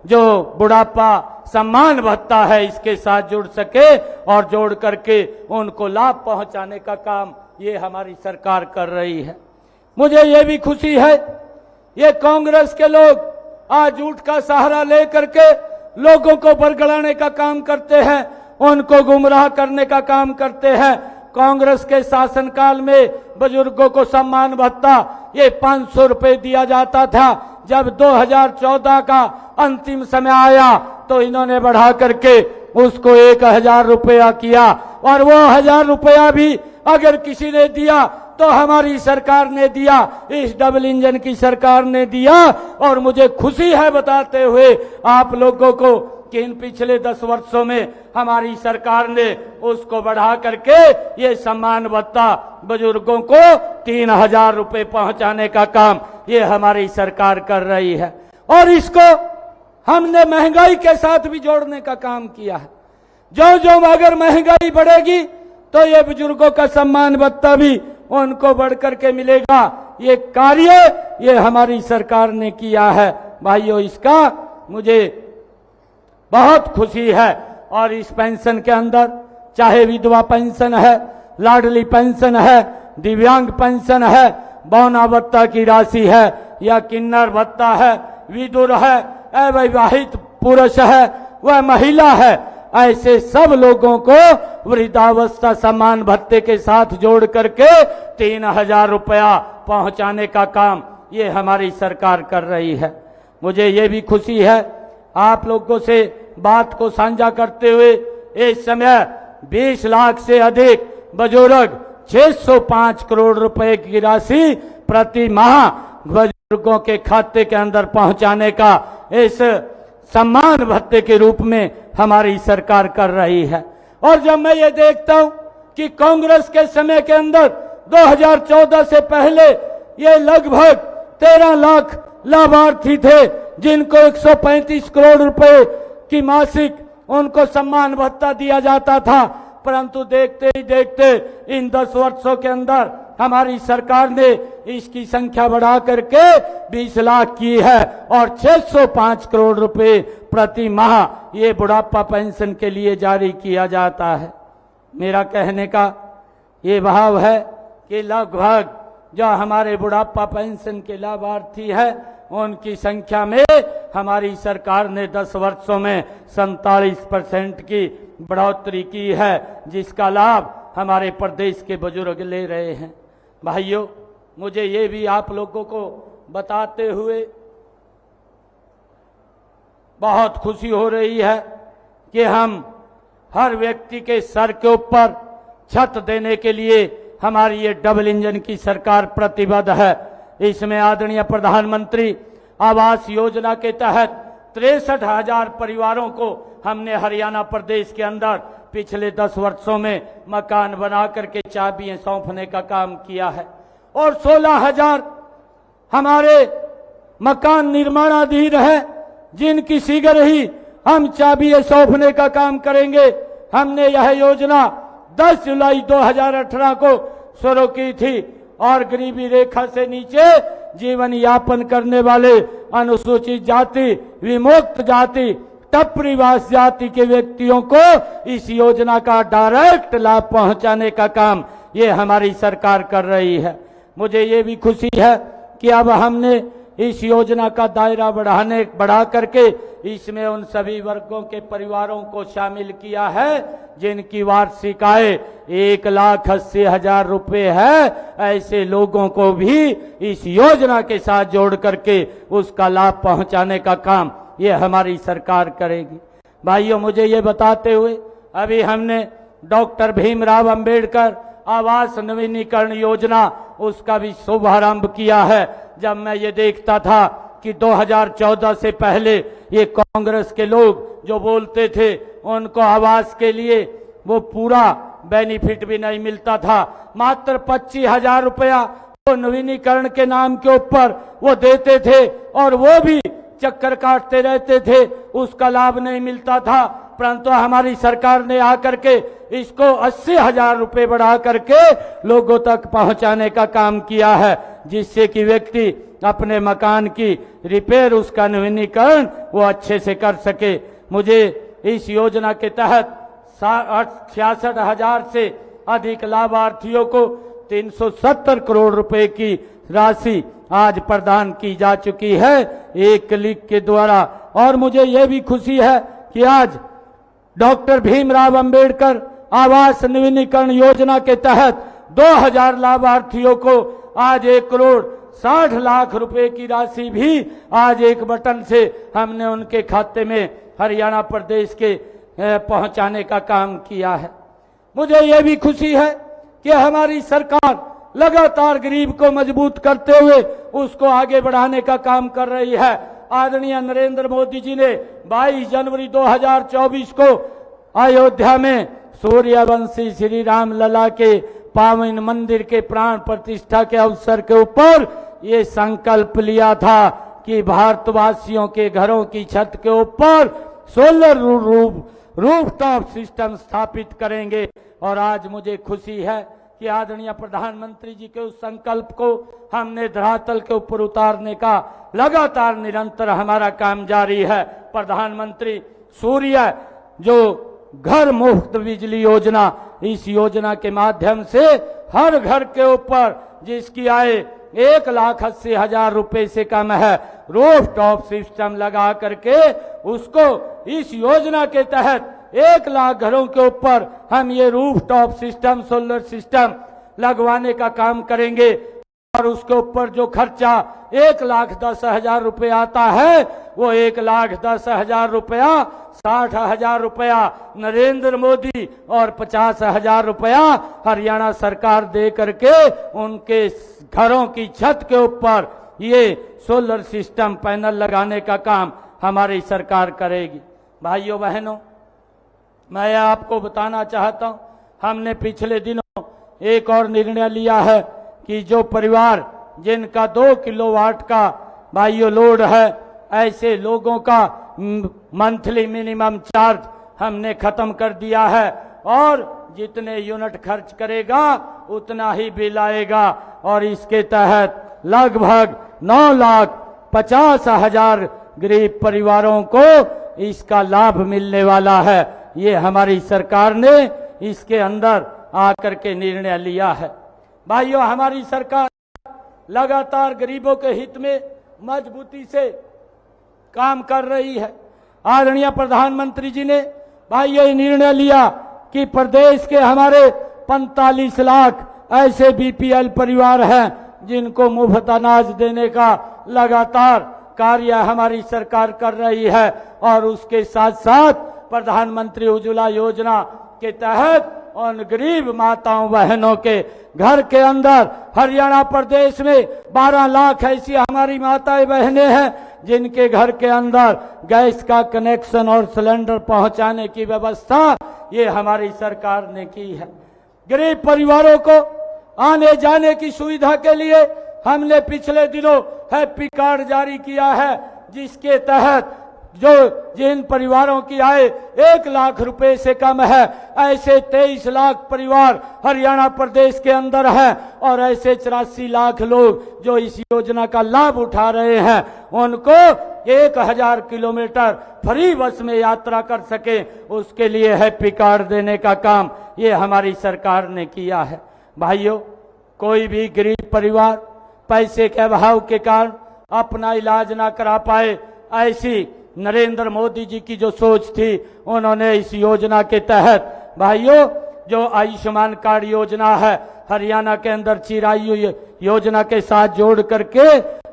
जो बुढ़ापा सम्मान भत्ता है इसके साथ जुड़ सके और जोड़ करके उनको लाभ पहुंचाने का काम ये हमारी सरकार कर रही है। मुझे ये भी खुशी है ये कांग्रेस के लोग आज झूठ का सहारा ले करके लोगों को बरगलाने का काम करते हैं, उनको गुमराह करने का काम करते हैं। कांग्रेस के शासनकाल में बुजुर्गों को सम्मान भत्ता ये 500 रुपए दिया जाता था। जब 2014 का अंतिम समय आया तो इन्होंने बढ़ा करके उसको 1,000 रुपया किया और वो 1,000 रुपया भी अगर किसी ने दिया तो हमारी सरकार ने दिया, इस डबल इंजन की सरकार ने दिया। और मुझे खुशी है बताते हुए आप लोगों को कि इन पिछले 10 वर्षों में हमारी सरकार ने उसको बढ़ा करके ये सम्मान भत्ता बुजुर्गों को 3,000 रुपए पहुंचाने का काम ये हमारी सरकार कर रही है। और इसको हमने महंगाई के साथ भी जोड़ने का काम किया है। जो जो अगर महंगाई बढ़ेगी तो ये बुजुर्गों का सम्मान भत्ता भी उनको बढ़ करके मिलेगा। ये कार्य ये हमारी सरकार ने किया है। भाइयों, इसका मुझे बहुत खुशी है। और इस पेंशन के अंदर चाहे विधवा पेंशन है, लाडली पेंशन है, दिव्यांग पेंशन है, बौना भत्ता की राशि है या किन्नर भत्ता है, विधुर है, अविवाहित पुरुष है, वह महिला है, ऐसे सब लोगों को वृद्धावस्था सम्मान भत्ते के साथ जोड़ करके 3,000 रुपया पहुंचाने का काम ये हमारी सरकार कर रही है। मुझे ये भी खुशी है आप लोगों से बात को साझा करते हुए इस समय 20 लाख से अधिक बुजुर्ग 605 करोड़ रुपए की राशि प्रति माह बुजुर्गों के खाते के अंदर पहुंचाने का इस सम्मान भत्ते के रूप में हमारी सरकार कर रही है। और जब मैं ये देखता हूं कि कांग्रेस के समय के अंदर 2014 से पहले ये लगभग 13 लाख लाभार्थी थे जिनको 135 करोड़ रुपए की मासिक उनको सम्मान भत्ता दिया जाता था, परंतु देखते ही देखते इन 10 वर्षों के अंदर हमारी सरकार ने इसकी संख्या बढ़ा करके 20 लाख की है और 605 करोड़ रुपए प्रति माह ये बुढ़ापा पेंशन के लिए जारी किया जाता है। मेरा कहने का ये भाव है कि लगभग जो हमारे बुढ़ापा पेंशन के लाभार्थी है उनकी संख्या में हमारी सरकार ने 10 वर्षों में 47% की बढ़ोतरी की है, जिसका लाभ हमारे प्रदेश के बुजुर्ग ले रहे हैं। भाइयों, मुझे ये भी आप लोगों को बताते हुए बहुत खुशी हो रही है कि हम हर व्यक्ति के सर के ऊपर छत देने के लिए हमारी ये डबल इंजन की सरकार प्रतिबद्ध है। इसमें आदरणीय प्रधानमंत्री आवास योजना के तहत 63,000 परिवारों को हमने हरियाणा प्रदेश के अंदर पिछले 10 वर्षों में मकान बना करके चाबियां सौंपने का काम किया है और 16,000 हमारे मकान निर्माणाधीन है जिनकी शीघ्र ही हम चाबियां सौंपने का काम करेंगे। हमने यह योजना 10 जुलाई 2018 को शुरू की थी और गरीबी रेखा से नीचे जीवन यापन करने वाले अनुसूचित जाति, विमुक्त जाति, टपरीवास जाति के व्यक्तियों को इस योजना का डायरेक्ट लाभ पहुंचाने का काम ये हमारी सरकार कर रही है। मुझे ये भी खुशी है कि अब हमने इस योजना का दायरा बढ़ा करके इसमें उन सभी वर्गों के परिवारों को शामिल किया है जिनकी वार्षिक आय 1,80,000 रुपए है। ऐसे लोगों को भी इस योजना के साथ जोड़ करके उसका लाभ पहुंचाने का काम ये हमारी सरकार करेगी। भाइयों, मुझे ये बताते हुए अभी हमने डॉक्टर भीमराव अंबेडकर आवास नवीनीकरण योजना उसका भी शुभारंभ किया है। जब मैं ये देखता था कि 2014 से पहले ये कांग्रेस के लोग जो बोलते थे उनको आवास के लिए वो पूरा बेनिफिट भी नहीं मिलता था, मात्र 25,000 रुपया वो नवीनीकरण के नाम के ऊपर वो देते थे और वो भी चक्कर काटते रहते थे, उसका लाभ नहीं मिलता था। परंतु हमारी सरकार ने आकर के इसको 80,000 रुपए बढ़ा करके लोगों तक पहुंचाने का काम किया है, जिससे कि व्यक्ति अपने मकान की रिपेयर, उसका नवीनीकरण वो अच्छे से कर सके। मुझे इस योजना के तहत 66,000 से अधिक लाभार्थियों को 370 करोड़ रुपए की राशि आज प्रदान की जा चुकी है एक क्लिक के द्वारा। और मुझे ये भी खुशी है कि आज डॉक्टर भीमराव अंबेडकर आवास नवीनीकरण योजना के तहत 2,000 लाभार्थियों को आज 1,60,00,000 रुपए की राशि भी आज एक बटन से हमने उनके खाते में हरियाणा प्रदेश के पहुंचाने का काम किया है। मुझे यह भी खुशी है कि हमारी सरकार लगातार गरीब को मजबूत करते हुए उसको आगे बढ़ाने का काम कर रही है। आदरणीय नरेंद्र मोदी जी ने 22 जनवरी 2024 को अयोध्या में सूर्यवंशी श्री राम लला के पावन मंदिर के प्राण प्रतिष्ठा के अवसर के ऊपर ये संकल्प लिया था कि भारतवासियों के घरों की छत के ऊपर सोलर रूफटॉप सिस्टम स्थापित करेंगे। और आज मुझे खुशी है कि आदरणीय प्रधानमंत्री जी के उस संकल्प को हमने धरातल के ऊपर उतारने का लगातार निरंतर हमारा काम जारी है। प्रधानमंत्री सूर्य जो घर मुफ्त बिजली योजना, इस योजना के माध्यम से हर घर के ऊपर जिसकी आय 1,80,000 रुपए से कम है, रूफटॉप सिस्टम लगा करके उसको इस योजना के तहत 1 लाख घरों के ऊपर हम ये रूफटॉप सिस्टम, सोलर सिस्टम लगवाने का काम करेंगे। और और उसके ऊपर जो खर्चा 1,10,000 रुपये आता है, वो 1,10,000 रुपया 60,000 रुपया नरेंद्र मोदी और 50,000 रुपया हरियाणा सरकार दे करके उनके घरों की छत के ऊपर ये सोलर सिस्टम पैनल लगाने का काम हमारी सरकार करेगी। भाइयों बहनों, मैं आपको बताना चाहता हूं, हमने पिछले दिनों एक और निर्णय लिया है कि जो परिवार जिनका 2 किलोवाट का भाइयों लोड है, ऐसे लोगों का मंथली मिनिमम चार्ज हमने खत्म कर दिया है और जितने यूनिट खर्च करेगा उतना ही बिल आएगा और इसके तहत लगभग 9,50,000 गरीब परिवारों को इसका लाभ मिलने वाला है। ये हमारी सरकार ने इसके अंदर आकर के निर्णय लिया है। भाइयों, हमारी सरकार लगातार गरीबों के हित में मजबूती से काम कर रही है। आदरणीय प्रधानमंत्री जी ने भाइयों ये निर्णय लिया कि प्रदेश के हमारे 45 लाख ऐसे बीपीएल परिवार हैं जिनको मुफ्त अनाज देने का लगातार कार्य हमारी सरकार कर रही है और उसके साथ साथ प्रधानमंत्री उज्ज्वला योजना के तहत उन गरीब माताओं बहनों के घर के अंदर हरियाणा प्रदेश में 12 लाख ऐसी हमारी माताएं बहनें हैं जिनके घर के अंदर गैस का कनेक्शन और सिलेंडर पहुंचाने की व्यवस्था ये हमारी सरकार ने की है। गरीब परिवारों को आने जाने की सुविधा के लिए हमने पिछले दिनों हैप्पी कार्ड जारी किया है, जिसके तहत जो जिन परिवारों की आय 1 लाख रुपए से कम है, ऐसे 23 लाख परिवार हरियाणा प्रदेश के अंदर है और ऐसे 84 लाख लोग जो इस योजना का लाभ उठा रहे हैं, उनको 1000 किलोमीटर फ्री बस में यात्रा कर सके, उसके लिए हैप्पी कार्ड देने का काम ये हमारी सरकार ने किया है। भाइयों, कोई भी गरीब परिवार पैसे के अभाव के कारण अपना इलाज ना करा पाए, ऐसी नरेंद्र मोदी जी की जो सोच थी, उन्होंने इस योजना के तहत भाइयों जो आयुष्मान कार्ड योजना है हरियाणा के अंदर चिरायु योजना के साथ जोड़ करके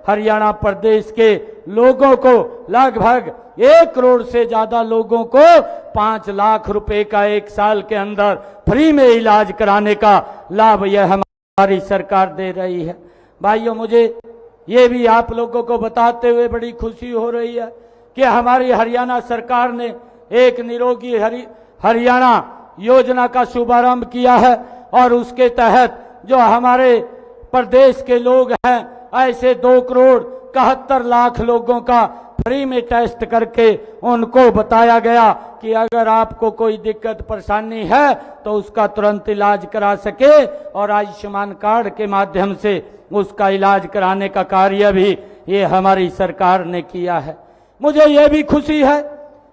हरियाणा प्रदेश के लोगों को लगभग 1 करोड़ से ज्यादा लोगों को 5 लाख रुपए का 1 साल के अंदर फ्री में इलाज कराने का लाभ यह हमारी सरकार दे रही है। भाइयों, मुझे ये भी आप लोगों को बताते हुए बड़ी खुशी हो रही है कि हमारी हरियाणा सरकार ने एक निरोगी हरियाणा योजना का शुभारंभ किया है और उसके तहत जो हमारे प्रदेश के लोग हैं, ऐसे 2 करोड़ 71 लाख लोगों का फ्री में टेस्ट करके उनको बताया गया कि अगर आपको कोई दिक्कत परेशानी है तो उसका तुरंत इलाज करा सके और आयुष्मान कार्ड के माध्यम से उसका इलाज कराने का कार्य भी ये हमारी सरकार ने किया है। मुझे यह भी खुशी है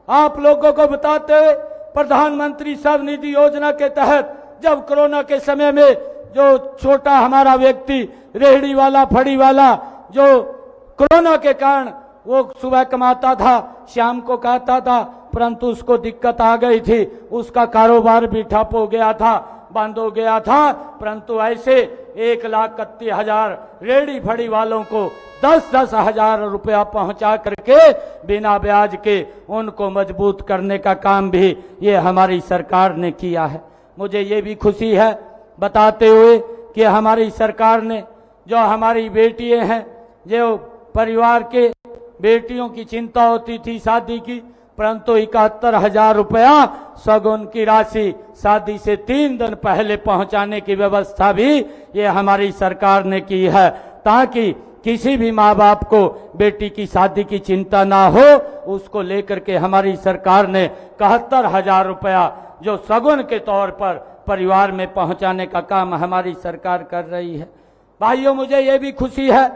आप लोगों को बताते हुए, प्रधानमंत्री स्वनिधि योजना के तहत जब कोरोना के समय में जो छोटा हमारा व्यक्ति रेहड़ी वाला फड़ी वाला जो कोरोना के कारण वो सुबह कमाता था, शाम को खाता था, परंतु उसको दिक्कत आ गई थी, उसका कारोबार भी ठप हो गया था, बंद हो गया था, परंतु ऐसे 1,31,000 रेहड़ी फड़ी वालों को 10-10 हजार रुपया पहुंचा करके बिना ब्याज के उनको मजबूत करने का काम भी ये हमारी सरकार ने किया है। मुझे ये भी खुशी है बताते हुए कि हमारी सरकार ने जो हमारी बेटियां हैं, जो परिवार के बेटियों की चिंता होती थी शादी की, परंतु 71,000 रुपया सगुन की राशि शादी से 3 दिन पहले पहुंचाने की व्यवस्था भी ये हमारी सरकार ने की है, ताकि किसी भी माँ बाप को बेटी की शादी की चिंता ना हो। उसको लेकर के हमारी सरकार ने 71,000 रुपया जो सगुन के तौर पर परिवार में पहुंचाने का काम हमारी सरकार कर रही है। भाइयों, मुझे ये भी खुशी है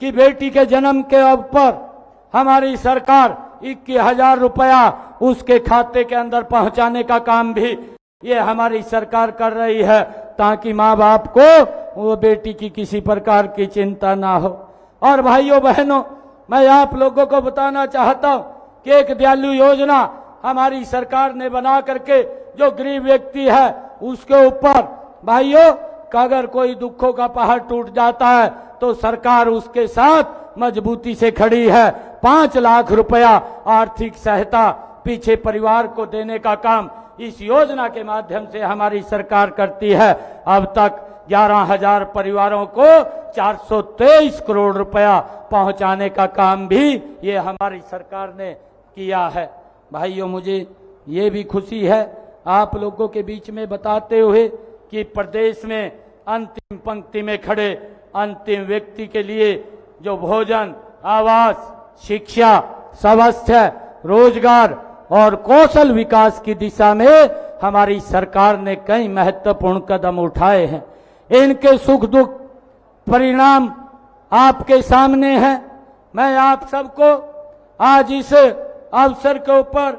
कि बेटी के जन्म के अवसर पर हमारी सरकार 21,000 रुपया उसके खाते के अंदर पहुंचाने का काम भी ये हमारी सरकार कर रही है, ताकि माँ बाप को वो बेटी की किसी प्रकार की चिंता ना हो। और भाइयों बहनों, मैं आप लोगों को बताना चाहता हूं कि एक दयालु योजना हमारी सरकार ने बना करके जो गरीब व्यक्ति है उसके ऊपर भाइयों अगर कोई दुखों का पहाड़ टूट जाता है तो सरकार उसके साथ मजबूती से खड़ी है। 5 लाख रुपया आर्थिक सहायता पीछे परिवार को देने का काम इस योजना के माध्यम से हमारी सरकार करती है। अब तक 11,000 परिवारों को 423 करोड़ रुपया पहुंचाने का काम भी ये हमारी सरकार ने किया है। भाइयों, मुझे ये भी खुशी है आप लोगों के बीच में बताते हुए कि प्रदेश में अंतिम पंक्ति में खड़े अंतिम व्यक्ति के लिए जो भोजन, आवास, शिक्षा, स्वास्थ्य, रोजगार और कौशल विकास की दिशा में हमारी सरकार ने कई महत्वपूर्ण कदम उठाए हैं। इनके सुख दुख परिणाम आपके सामने हैं। मैं आप सबको आज इस अवसर के ऊपर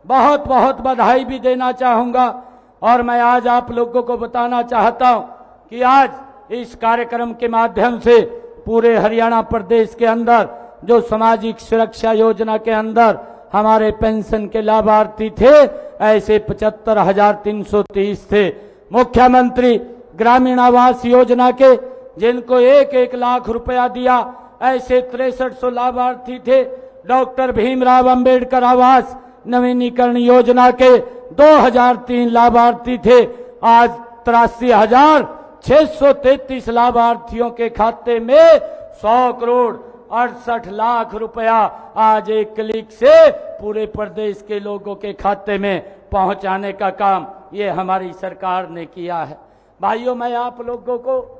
बहुत बहुत बधाई भी देना चाहूंगा और मैं आज आप लोगों को बताना चाहता हूं कि आज इस कार्यक्रम के माध्यम से पूरे हरियाणा प्रदेश के अंदर जो सामाजिक सुरक्षा योजना के अंदर हमारे पेंशन के लाभार्थी थे, ऐसे 75,330 थे। मुख्यमंत्री ग्रामीण आवास योजना के जिनको 1-1 लाख रुपया दिया, ऐसे 6300 लाभार्थी थे। डॉक्टर भीमराव अंबेडकर आवास नवीनीकरण योजना के 2003 लाभार्थी थे। आज 83,633 लाभार्थियों के खाते में 100 करोड़ 68 लाख रुपया आज एक क्लिक से पूरे प्रदेश के लोगों के खाते में पहुंचाने का काम ये हमारी सरकार ने किया है। भाइयों, मैं आप लोगों को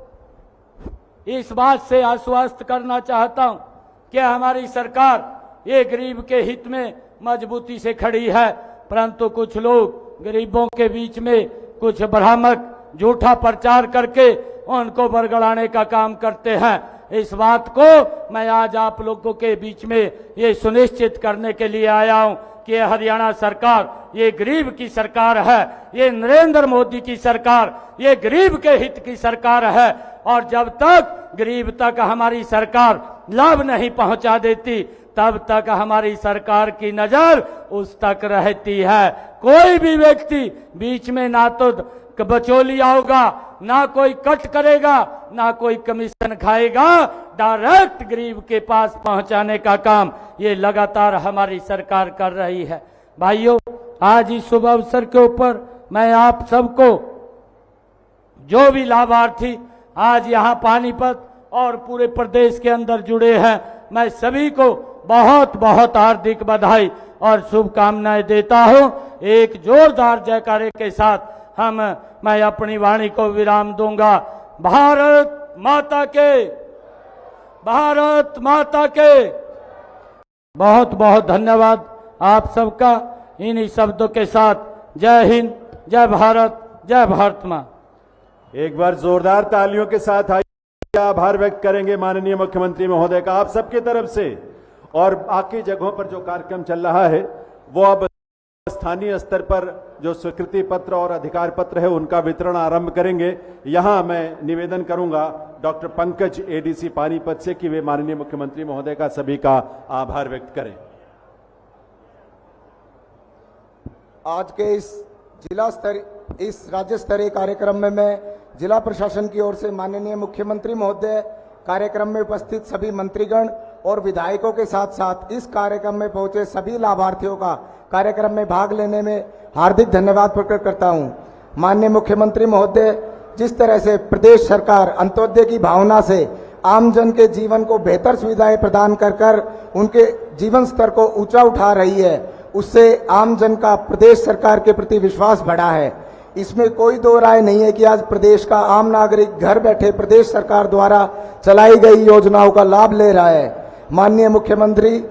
इस बात से आश्वस्त करना चाहता हूं कि हमारी सरकार ये गरीब के हित में मजबूती से खड़ी है, परंतु कुछ लोग गरीबों के बीच में कुछ भ्रामक झूठा प्रचार करके उनको बरगड़ाने का काम करते हैं। इस बात को मैं आज आप लोगों के बीच में ये सुनिश्चित करने के लिए आया हूं कि हरियाणा सरकार ये गरीब की सरकार है, ये नरेंद्र मोदी की सरकार, ये गरीब के हित की सरकार है और जब तक गरीब तक हमारी सरकार लाभ नहीं पहुंचा देती तब तक हमारी सरकार की नजर उस तक रहती है। कोई भी व्यक्ति बीच में ना तो बचौलिया होगा, ना कोई कट करेगा, ना कोई कमीशन खाएगा। डायरेक्ट गरीब के पास पहुंचाने का काम ये लगातार हमारी सरकार कर रही है। भाइयों, आज इस शुभ अवसर के ऊपर मैं आप सबको जो भी लाभार्थी आज यहाँ पानीपत और पूरे प्रदेश के अंदर जुड़े हैं, मैं सभी को बहुत बहुत हार्दिक बधाई और शुभकामनाएं देता हूं। एक जोरदार जयकारे के साथ मैं अपनी वाणी को विराम दूंगा। भारत माता के, भारत माता के। बहुत बहुत धन्यवाद आप सबका। इन्हीं शब्दों के साथ जय हिंद, जय भारत, जय भारत मां। एक बार जोरदार तालियों के साथ आभार व्यक्त करेंगे माननीय मुख्यमंत्री महोदय का आप सबकी तरफ से। और बाकी जगहों पर जो कार्यक्रम चल रहा है वो अब स्थानीय स्तर पर जो स्वीकृति पत्र और अधिकार पत्र है उनका वितरण आरंभ करेंगे। यहां मैं निवेदन करूंगा डॉक्टर पंकज एडीसी पानीपत से कि वे माननीय मुख्यमंत्री महोदय का सभी का आभार व्यक्त करें। आज के इस राज्य स्तरीय कार्यक्रम में मैं जिला प्रशासन की ओर से माननीय मुख्यमंत्री महोदय, कार्यक्रम में उपस्थित सभी मंत्रीगण और विधायकों के साथ साथ इस कार्यक्रम में पहुंचे सभी लाभार्थियों का कार्यक्रम में भाग लेने में हार्दिक धन्यवाद प्रकट करता हूं। माननीय मुख्यमंत्री महोदय, जिस तरह से प्रदेश सरकार अंत्योदय की भावना से आमजन के जीवन को बेहतर सुविधाएं प्रदान कर उनके जीवन स्तर को ऊंचा उठा रही है, उससे आमजन का प्रदेश सरकार के प्रति विश्वास बढ़ा है। इसमें कोई दो राय नहीं है कि आज प्रदेश का आम नागरिक घर बैठे प्रदेश सरकार द्वारा चलाई गई योजनाओं का लाभ ले रहा है। माननीय मुख्यमंत्री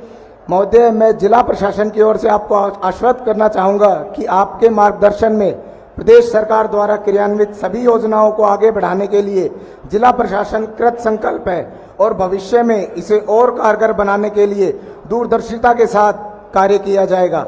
महोदय, मैं जिला प्रशासन की ओर से आपको आश्वस्त करना चाहूंगा कि आपके मार्गदर्शन में प्रदेश सरकार द्वारा क्रियान्वित सभी योजनाओं को आगे बढ़ाने के लिए जिला प्रशासन कृत संकल्प है और भविष्य में इसे और कारगर बनाने के लिए दूरदर्शिता के साथ कार्य किया जाएगा।